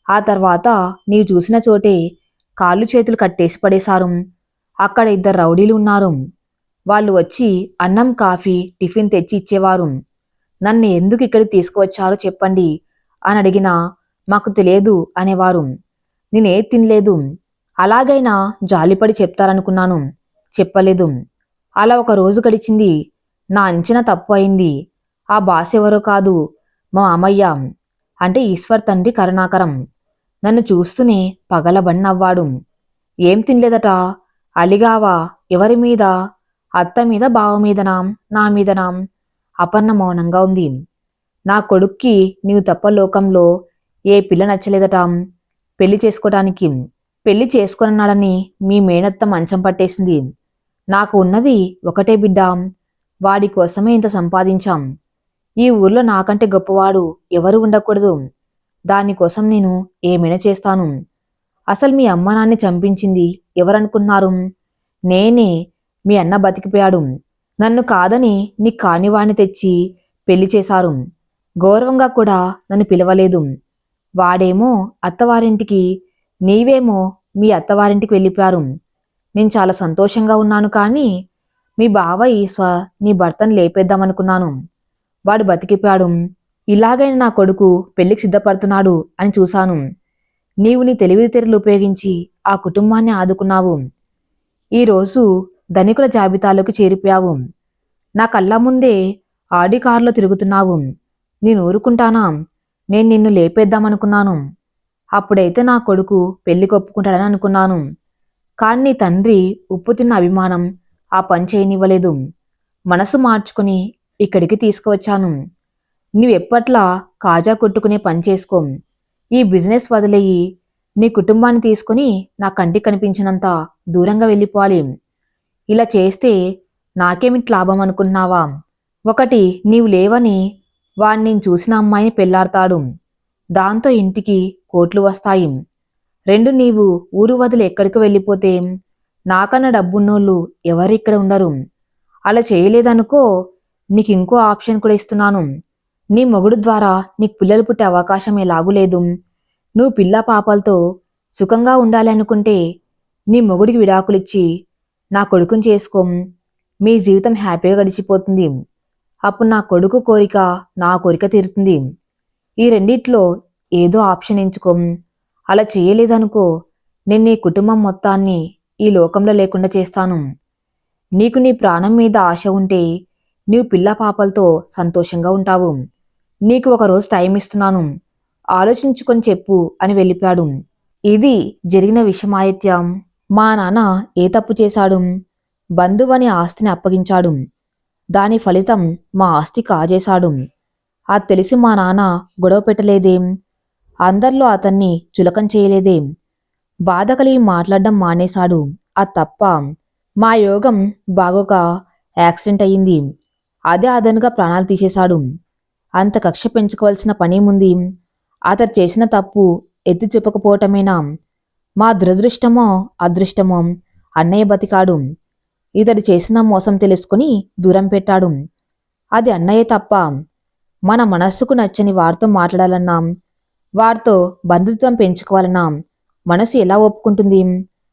ఆ తర్వాత నీవు చూసిన చోటే కాళ్ళు చేతులు కట్టేసి పడేశారు. అక్కడ ఇద్దరు రౌడీలు ఉన్నారు. వాళ్ళు వచ్చి అన్నం, కాఫీ, టిఫిన్ తెచ్చి ఇచ్చేవారు. నన్ను ఎందుకు ఇక్కడికి తీసుకువచ్చారో చెప్పండి అని అడిగినా మాకు తెలియదు అనేవారు. నేనే తినలేదు. అలాగైనా జాలిపడి చెప్తారనుకున్నాను, చెప్పలేదు. అలా ఒక రోజు గడిచింది. నా అంచనా తప్పు అయింది. ఆ బాస్ ఎవరో కాదు, మా మామయ్య, అంటే ఈశ్వర్ తండ్రి కరుణాకరం. నన్ను చూస్తూనే పగలబడి నవ్వాడు. ఏం తినలేదట? అలిగావా? ఎవరి మీద? అత్త మీద, బావ మీదనా, నా మీదనా? అపర్ణ మౌనంగా ఉంది. నా కొడుక్కి నీవు తప్ప లోకంలో ఏ పిల్ల నచ్చలేదట పెళ్లి చేసుకోవటానికి. పెళ్లి చేసుకోనన్నాడని మీ మేనత్త మంచం పట్టేసింది. నాకు ఉన్నది ఒకటే బిడ్డ. వాడి కోసమే ఇంత సంపాదించాం. ఈ ఊర్లో నాకంటే గొప్పవాడు ఎవరు ఉండకూడదు. దానికోసం నేను ఏమైనా చేస్తాను. అసలు మీ అమ్మ నాన్ని చంపించింది ఎవరనుకున్నారు? నేనే. మీ అన్న బతికిపోయాడు. నన్ను కాదని నీ కానివాణ్ణి తెచ్చి పెళ్లి చేశారు. గౌరవంగా కూడా నన్ను పిలవలేదు. వాడేమో అత్తవారింటికి, నీవేమో మీ అత్తవారింటికి వెళ్ళిపోయారు. నేను చాలా సంతోషంగా ఉన్నాను. కానీ మీ బావ నీ భర్తను లేపేద్దామనుకున్నాను. వాడు బతికిపోయాడు. ఇలాగైనా నా కొడుకు పెళ్లికి సిద్ధపడుతున్నాడు అని చూశాను. నీవు నీ తెలివితేటలు ఉపయోగించి ఆ కుటుంబాన్ని ఆదుకున్నావు. ఈరోజు ధనికుల జాబితాలోకి చేరిపోయావు. నా కళ్ళ ముందే ఆడి కారులో తిరుగుతున్నావు. నేను ఊరుకుంటానా? నేను నిన్ను లేపేద్దామనుకున్నాను. అప్పుడైతే నా కొడుకు పెళ్లికి ఒప్పుకుంటాడని అనుకున్నాను. కానీ నీ తండ్రి ఉప్పు తిన్న అభిమానం ఆ పని చేయనివ్వలేదు. మనసు మార్చుకుని ఇక్కడికి తీసుకువచ్చాను. నీవెప్పట్లా కాజా కొట్టుకునే పని చేసుకో. ఈ బిజినెస్ వదిలేయి నీ కుటుంబాన్ని తీసుకుని నా కంటికి కనిపించినంత దూరంగా వెళ్ళిపోవాలి. ఇలా చేస్తే నాకేమిటి లాభం అనుకుంటున్నావా? ఒకటి, నీవు లేవని వాడు నేను చూసిన అమ్మాయిని పెళ్లాడతాడు. దాంతో ఇంటికి కోట్లు వస్తాయి. రెండు, నీవు ఊరు వదిలి ఎక్కడికి వెళ్ళిపోతే నాకన్నా డబ్బున్నోళ్ళు ఎవరు ఇక్కడ ఉండరు. అలా చేయలేదనుకో, నీకు ఇంకో ఆప్షన్ కూడా ఇస్తున్నాను. నీ మొగుడు ద్వారా నీకు పిల్లలు పుట్టే అవకాశం ఎలాగూ లేదు. నువ్వు పిల్ల పాపలతో సుఖంగా ఉండాలి అనుకుంటే నీ మొగుడికి విడాకులిచ్చి నా కొడుకుని చేసుకో. మీ జీవితం హ్యాపీగా గడిచిపోతుంది. అప్పుడు నా కొడుకు కోరిక నా కోరిక తీరుతుంది. ఈ రెండిట్లో ఏదో ఆప్షన్ ఎంచుకో. అలా చేయలేదనుకో, నేను నీ కుటుంబం మొత్తాన్ని ఈ లోకంలో లేకుండా చేస్తాను. నీకు నీ ప్రాణం మీద ఆశ ఉంటే నీవు పిల్ల పాపలతో సంతోషంగా ఉంటావు. నీకు ఒకరోజు టైం ఇస్తున్నాను, ఆలోచించుకొని చెప్పు అని వెళ్ళిపోయాడు. ఇది జరిగిన విషమాయిత్యం. మా నాన్న ఏ తప్పు చేశాడు? బంధువని ఆస్తిని అప్పగించాడు. దాని ఫలితం మా ఆస్తి కాజేశాడు. అది తెలిసి మా నాన్న గొడవ పెట్టలేదేం? అందరిలో అతన్ని చులకం చేయలేదేం? బాధ కలిగి మాట్లాడడం మానేశాడు. అది తప్ప? మా యోగం బాగోక యాక్సిడెంట్ అయ్యింది. అదే అదనుగా ప్రాణాలు తీసేశాడు. అంత కక్ష పెంచుకోవాల్సిన పనేముంది? అతడు చేసిన తప్పు ఎత్తి చూపకపోవటమేనా? మా దురదృష్టమో అదృష్టమో అన్నయ్య బతికాడు. ఇతడు చేసిన మోసం తెలుసుకుని దూరం పెట్టాడు. అది అన్నయ్య తప్ప? మన మనస్సుకు నచ్చని వారితో మాట్లాడాలన్నా, వారితో బంధుత్వం పెంచుకోవాలన్నా మనసు ఎలా ఒప్పుకుంటుంది?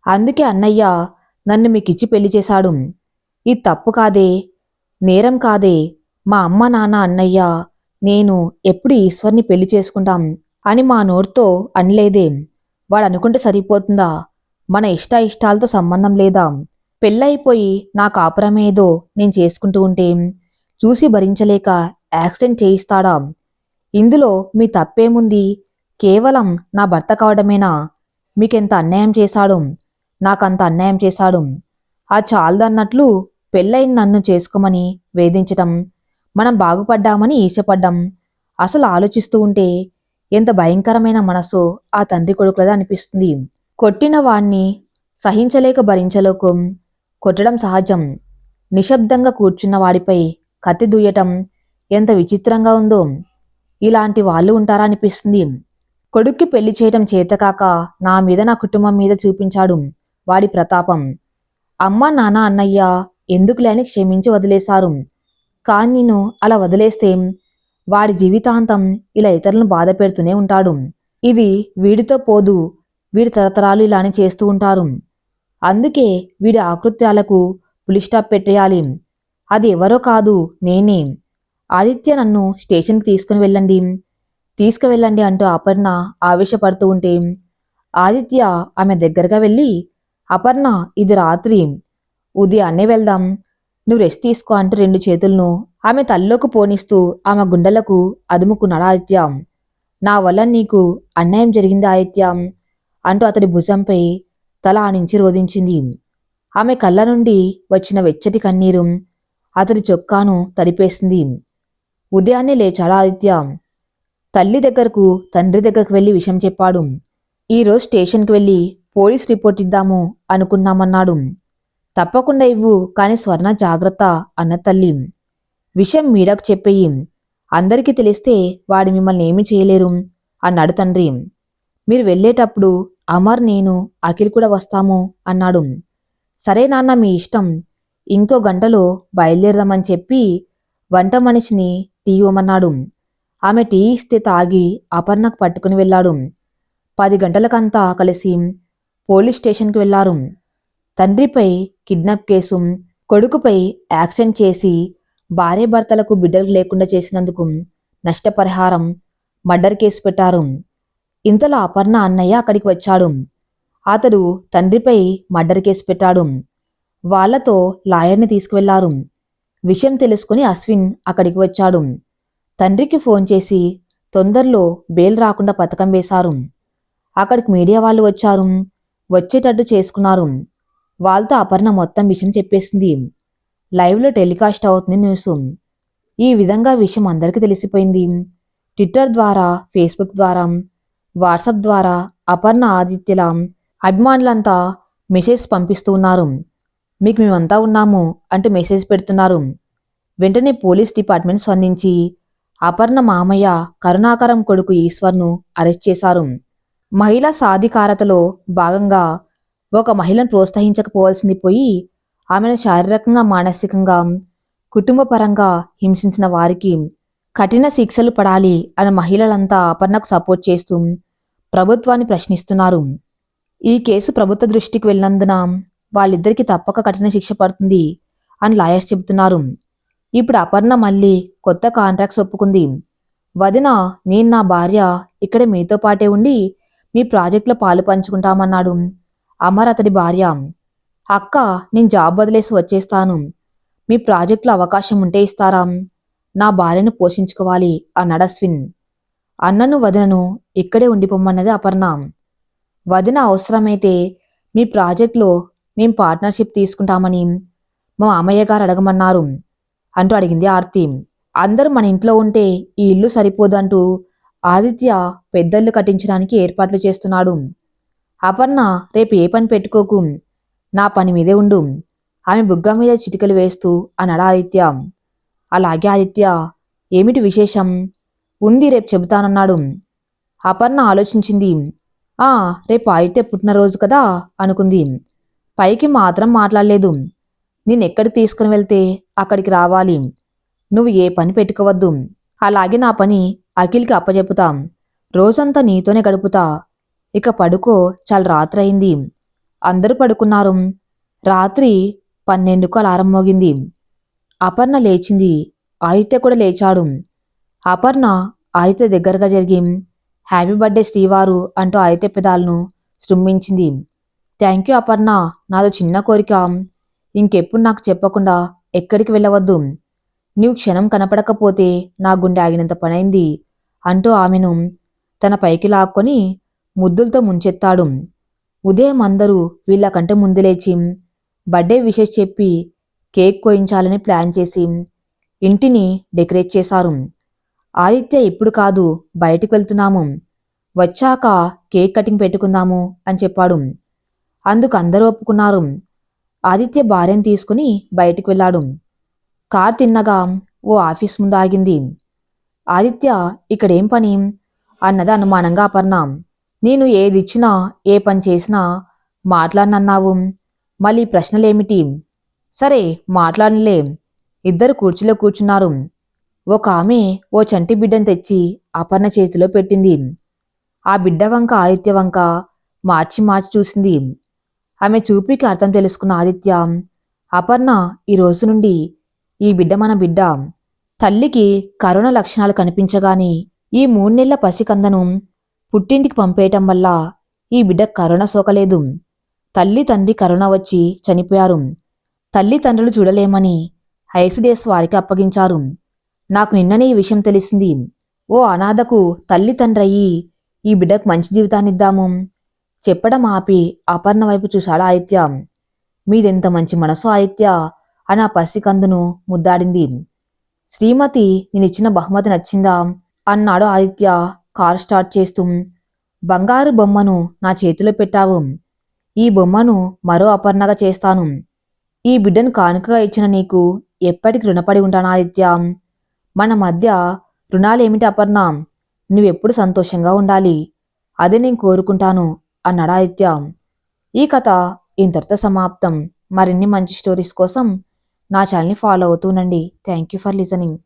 అందుకే అన్నయ్య నన్ను మీకిచ్చి పెళ్లి చేశాడు. ఇది తప్పు కాదే, నేరం కాదే. మా అమ్మ, నాన్న, అన్నయ్య, నేను ఎప్పుడు ఈశ్వర్ని పెళ్లి చేసుకుంటాం అని మా నోటితో అనలేదే. వాడు అనుకుంటే సరిపోతుందా? మన ఇష్టాలతో సంబంధం లేదా? పెళ్ళైపోయి నా కాపురమేదో నేను చేసుకుంటూ ఉంటే చూసి భరించలేక యాక్సిడెంట్ చేయిస్తాడా? ఇందులో మీ తప్పేముంది? కేవలం నా భర్త కావడమేనా? మీకెంత అన్యాయం చేశాడు? నాకంత అన్యాయం చేశాడు. ఆ చాలదన్నట్లు పెళ్ళైన నన్ను చేసుకోమని వేధించటం, మనం బాగుపడ్డామని ఈశపడ్డం. అసలు ఆలోచిస్తూ ఉంటే ఎంత భయంకరమైన మనసు ఆ తండ్రి కొడుకులదా అనిపిస్తుంది. కొట్టిన వాణ్ణి సహించలేక భరించలేక కొట్టడం సహజం. నిశ్శబ్దంగా కూర్చున్న వాడిపై కత్తి దూయటం ఎంత విచిత్రంగా ఉందో. ఇలాంటి వాళ్ళు ఉంటారా అనిపిస్తుంది. కొడుక్కి పెళ్లి చేయటం చేతకాక నా మీద, నా కుటుంబం మీద చూపించాడు వాడి ప్రతాపం. అమ్మ నాన్న అన్నయ్య ఎందుకులేని క్షమించి వదిలేశారు. కాని నేను అలా వదిలేస్తే వాడి జీవితాంతం ఇలా ఇతరులను బాధ పెడుతూనే ఉంటాడు. ఇది వీడితో పోదు. వీడి తరతరాలు ఇలానే చేస్తూ ఉంటారు. అందుకే వీడి ఆకృత్యాలకు పులిస్టాప్ పెట్టేయాలి. అది ఎవరో కాదు, నేనే. ఆదిత్య నన్ను స్టేషన్కి తీసుకువెళ్ళండి అంటూ అపర్ణ ఆవేశపడుతూ ఉంటే ఆదిత్య ఆమె దగ్గరగా వెళ్ళి, అపర్ణ, ఇది రాత్రి, ఉదయాన్నే వెళ్దాం, నువ్వు రెస్ట్ తీసుకో అంటూ 2 చేతులను ఆమె తల్లోకి పోనిస్తూ ఆమె గుండెలకు అదుముకున్నాడు ఆదిత్య. నా వల్ల నీకు అన్యాయం జరిగింది ఆదిత్య అంటూ అతడి భుజంపై తల ఆనించి రోదించింది. ఆమె కళ్ళ నుండి వచ్చిన వెచ్చటి కన్నీరు అతడి చొక్కాను తడిపేసింది. ఉదయాన్నే లేచాడు ఆదిత్య. తల్లి దగ్గరకు, తండ్రి దగ్గరకు వెళ్లి విషయం చెప్పాడు. ఈరోజు స్టేషన్కి వెళ్ళి పోలీస్ రిపోర్ట్ ఇద్దాము అనుకున్నామన్నాడు. తప్పకుండా ఇవ్వు, కాని స్వర్ణ జాగ్రత్త అన్న తల్లి. విషయం మీరాకు చెప్పేయి, అందరికీ తెలిస్తే వాడు మిమ్మల్ని ఏమీ చేయలేరు అన్నాడు తండ్రి. మీరు వెళ్ళేటప్పుడు అమర్, నేను, అఖిల్ కూడా వస్తాము అన్నాడు. సరే నాన్న, మీ ఇష్టం, ఇంకో గంటలో బయలుదేరదామని చెప్పి వంట మనిషిని టీ ఇవ్వమన్నాడు. ఆమె టీ ఇస్తే తాగి అపర్ణకు పట్టుకుని వెళ్ళాడు. 10 గంటలకంతా కలిసి పోలీస్ స్టేషన్కి వెళ్లారు. తండ్రిపై కిడ్నాప్ కేసు, కొడుకుపై యాక్సిడెంట్ చేసి భార్యాభర్తలకు బిడ్డలు లేకుండా చేసినందుకు నష్టపరిహారం, మర్డర్ కేసు పెట్టారు. ఇంతలో అపర్ణ అన్నయ్య అక్కడికి వచ్చాడు. అతడు తండ్రిపై మర్డర్ కేసు పెట్టాడు. వాళ్లతో లాయర్ని తీసుకువెళ్లారు. విషయం తెలుసుకుని అశ్విన్ అక్కడికి వచ్చాడు. తండ్రికి ఫోన్ చేసి తొందరలో బెయిల్ రాకుండా పథకం వేశారు. అక్కడికి మీడియా వాళ్ళు వచ్చారు. వచ్చేటట్టు చేసుకున్నారు. వాళ్ళతో అపర్ణ మొత్తం విషయం చెప్పేసింది. లైవ్లో టెలికాస్ట్ అవుతుంది న్యూస్. ఈ విధంగా విషయం అందరికీ తెలిసిపోయింది. ట్విట్టర్ ద్వారా, ఫేస్బుక్ ద్వారా, వాట్సాప్ ద్వారా అపర్ణ, ఆదిత్యల అభిమానులంతా మెసేజ్ పంపిస్తూ ఉన్నారు. మీకు మేమంతా ఉన్నాము అంటూ మెసేజ్ పెడుతున్నారు. వెంటనే పోలీస్ డిపార్ట్మెంట్ స్పందించి అపర్ణ మామయ్య కరుణాకరం కొడుకు ఈశ్వర్ను అరెస్ట్ చేశారు. మహిళా సాధికారతలో భాగంగా ఒక మహిళను ప్రోత్సహించకపోవాల్సింది పోయి ఆమెను శారీరకంగా, మానసికంగా, కుటుంబపరంగా హింసించిన వారికి కఠిన శిక్షలు పడాలి అనే మహిళలంతా అపర్ణకు సపోర్ట్ చేస్తూ ప్రభుత్వాన్ని ప్రశ్నిస్తున్నారు. ఈ కేసు ప్రభుత్వ దృష్టికి వెళ్ళినందున వాళ్ళిద్దరికీ తప్పక కఠిన శిక్ష పడుతుంది అని లాయర్స్ చెబుతున్నారు. ఇప్పుడు అపర్ణ మళ్ళీ కొత్త కాంట్రాక్ట్స్ ఒప్పుకుంది. వదిన, నేను నా భార్య ఇక్కడే మీతో పాటే ఉండి మీ ప్రాజెక్టులో పాలు పంచుకుంటామన్నాడు అమర్, అతడి భార్య. అక్క, నేను జాబ్ వదిలేసి వచ్చేస్తాను, మీ ప్రాజెక్టులో అవకాశం ఉంటే ఇస్తారా, నా భార్యను పోషించుకోవాలి అన్నాడు అశ్విన్. అన్నను వదినను ఇక్కడే ఉండిపోమ్మన్నది అపర్ణ. వదిన అవసరమైతే మీ ప్రాజెక్టులో మేం పార్ట్నర్షిప్ తీసుకుంటామని మా మామయ్య గారు అడగమన్నారు అంటూ అడిగింది ఆర్తి. అందరూ మన ఇంట్లో ఉంటే ఈ ఇల్లు సరిపోదంటూ ఆదిత్య పెద్దల్లు కట్టించడానికి ఏర్పాట్లు చేస్తున్నాడు. అపర్ణ, రేపు ఏ పని పెట్టుకోకు, నా పని మీదే ఉండు, ఆమె బుగ్గ మీద చిటికలు వేస్తూ అన్నాడు ఆదిత్య. అలాగే ఆదిత్య, ఏమిటి విశేషం? ఉంది, రేపు చెబుతానన్నాడు. అపర్ణ ఆలోచించింది. రేపు ఆదిత్య పుట్టినరోజు కదా అనుకుంది. పైకి మాత్రం మాట్లాడలేదు. నేనెక్కడికి తీసుకుని వెళ్తే అక్కడికి రావాలి, నువ్వు ఏ పని పెట్టుకోవద్దు, అలాగే నా పని అఖిల్కి అప్పచెప్పుతా, రోజంతా నీతోనే గడుపుతా, ఇక పడుకో, చాలా రాత్రి అయింది. అందరూ పడుకున్నారు. రాత్రి 12కు అలారం మోగింది. అపర్ణ లేచింది. ఆదిత్య కూడా లేచాడు. అపర్ణ ఆదిత్య దగ్గరగా జరిగి హ్యాపీ బర్త్డే శ్రీవారు అంటూ ఆదిత్య పెదాలను శృంభించింది. థ్యాంక్ యూ అపర్ణ, నాదో చిన్న కోరిక, ఇంకెప్పుడు నాకు చెప్పకుండా ఎక్కడికి వెళ్ళవద్దు, నీవు క్షణం కనపడకపోతే నా గుండె ఆగినంత పనైంది అంటూ ఆమెను తన పైకి లాక్కొని ముద్దులతో ముంచెత్తాడు. ఉదయం అందరూ వీళ్ళకంటే ముందు లేచి బర్త్డే విషెస్ చెప్పి కేక్ కోయించాలని ప్లాన్ చేసి ఇంటిని డెకరేట్ చేశారు. ఆదిత్య, ఇప్పుడు కాదు, బయటికి వెళ్తున్నాము, వచ్చాక కేక్ కటింగ్ పెట్టుకుందాము అని చెప్పాడు. అందుకు అందరూ ఒప్పుకున్నారు. ఆదిత్య భార్యను తీసుకుని బయటికి వెళ్ళాడు. కార్ తిన్నగా ఓ ఆఫీస్ ముందు ఆగింది. ఆదిత్య, ఇక్కడేం పని అన్నది అనుమానంగా అపర్ణ. నేను ఏదిచ్చినా, ఏ పని చేసినా మాట్లాడనన్నావు, మళ్ళీ ప్రశ్నలేమిటి? సరే మాట్లాడనులే. ఇద్దరు కుర్చీలో కూర్చున్నారు. ఒక ఆమె ఓ చంటి బిడ్డను తెచ్చి అపర్ణ చేతిలో పెట్టింది. ఆ బిడ్డ వంక ఆదిత్య వంక మార్చి మార్చి చూసింది. ఆమె చూపుకి అర్థం తెలుసుకున్న ఆదిత్య, అపర్ణ, ఈ రోజు నుండి ఈ బిడ్డ మన బిడ్డ. తల్లికి కరోనా లక్షణాలు కనిపించగానే ఈ 3 నెలల పసికందను పుట్టింటికి పంపేయటం వల్ల ఈ బిడ్డ కరోనా సోకలేదు. తల్లి తండ్రి కరోనా వచ్చి చనిపోయారు. తల్లి తండ్రులు చూడలేమని ఐసిడిఎస్ వారికి అప్పగించారు. నాకు నిన్ననే ఈ విషయం తెలిసింది. ఓ అనాథకు తల్లి తండ్రయ్యి ఈ బిడ్డకు మంచి జీవితాన్నిద్దాము. చెప్పడం ఆపి అపర్ణ వైపు చూశాడు ఆదిత్య. మీదెంత మంచి మనసు ఆదిత్య అని ఆ పసికందును ముద్దాడింది. శ్రీమతి, నేనిచ్చిన బహుమతి నచ్చిందా అన్నాడు ఆదిత్య కారు స్టార్ట్ చేస్తూ. బంగారు బొమ్మను నా చేతిలో పెట్టావు. ఈ బొమ్మను మరో అపర్ణగా చేస్తాను. ఈ బిడ్డను కానుకగా ఇచ్చిన నీకు ఎప్పటికి రుణపడి ఉంటాను ఆదిత్య. మన మధ్య రుణాలేమిటి అపర్ణ? నువ్వెప్పుడు సంతోషంగా ఉండాలి. అదే నేను కోరుకుంటాను అన్నాడు ఆదిత్య. ఈ కథ ఇంతటితో సమాప్తం. మరిన్ని మంచి స్టోరీస్ కోసం నా ఛానల్ని ఫాలో అవుతూనండి. Thank you for listening.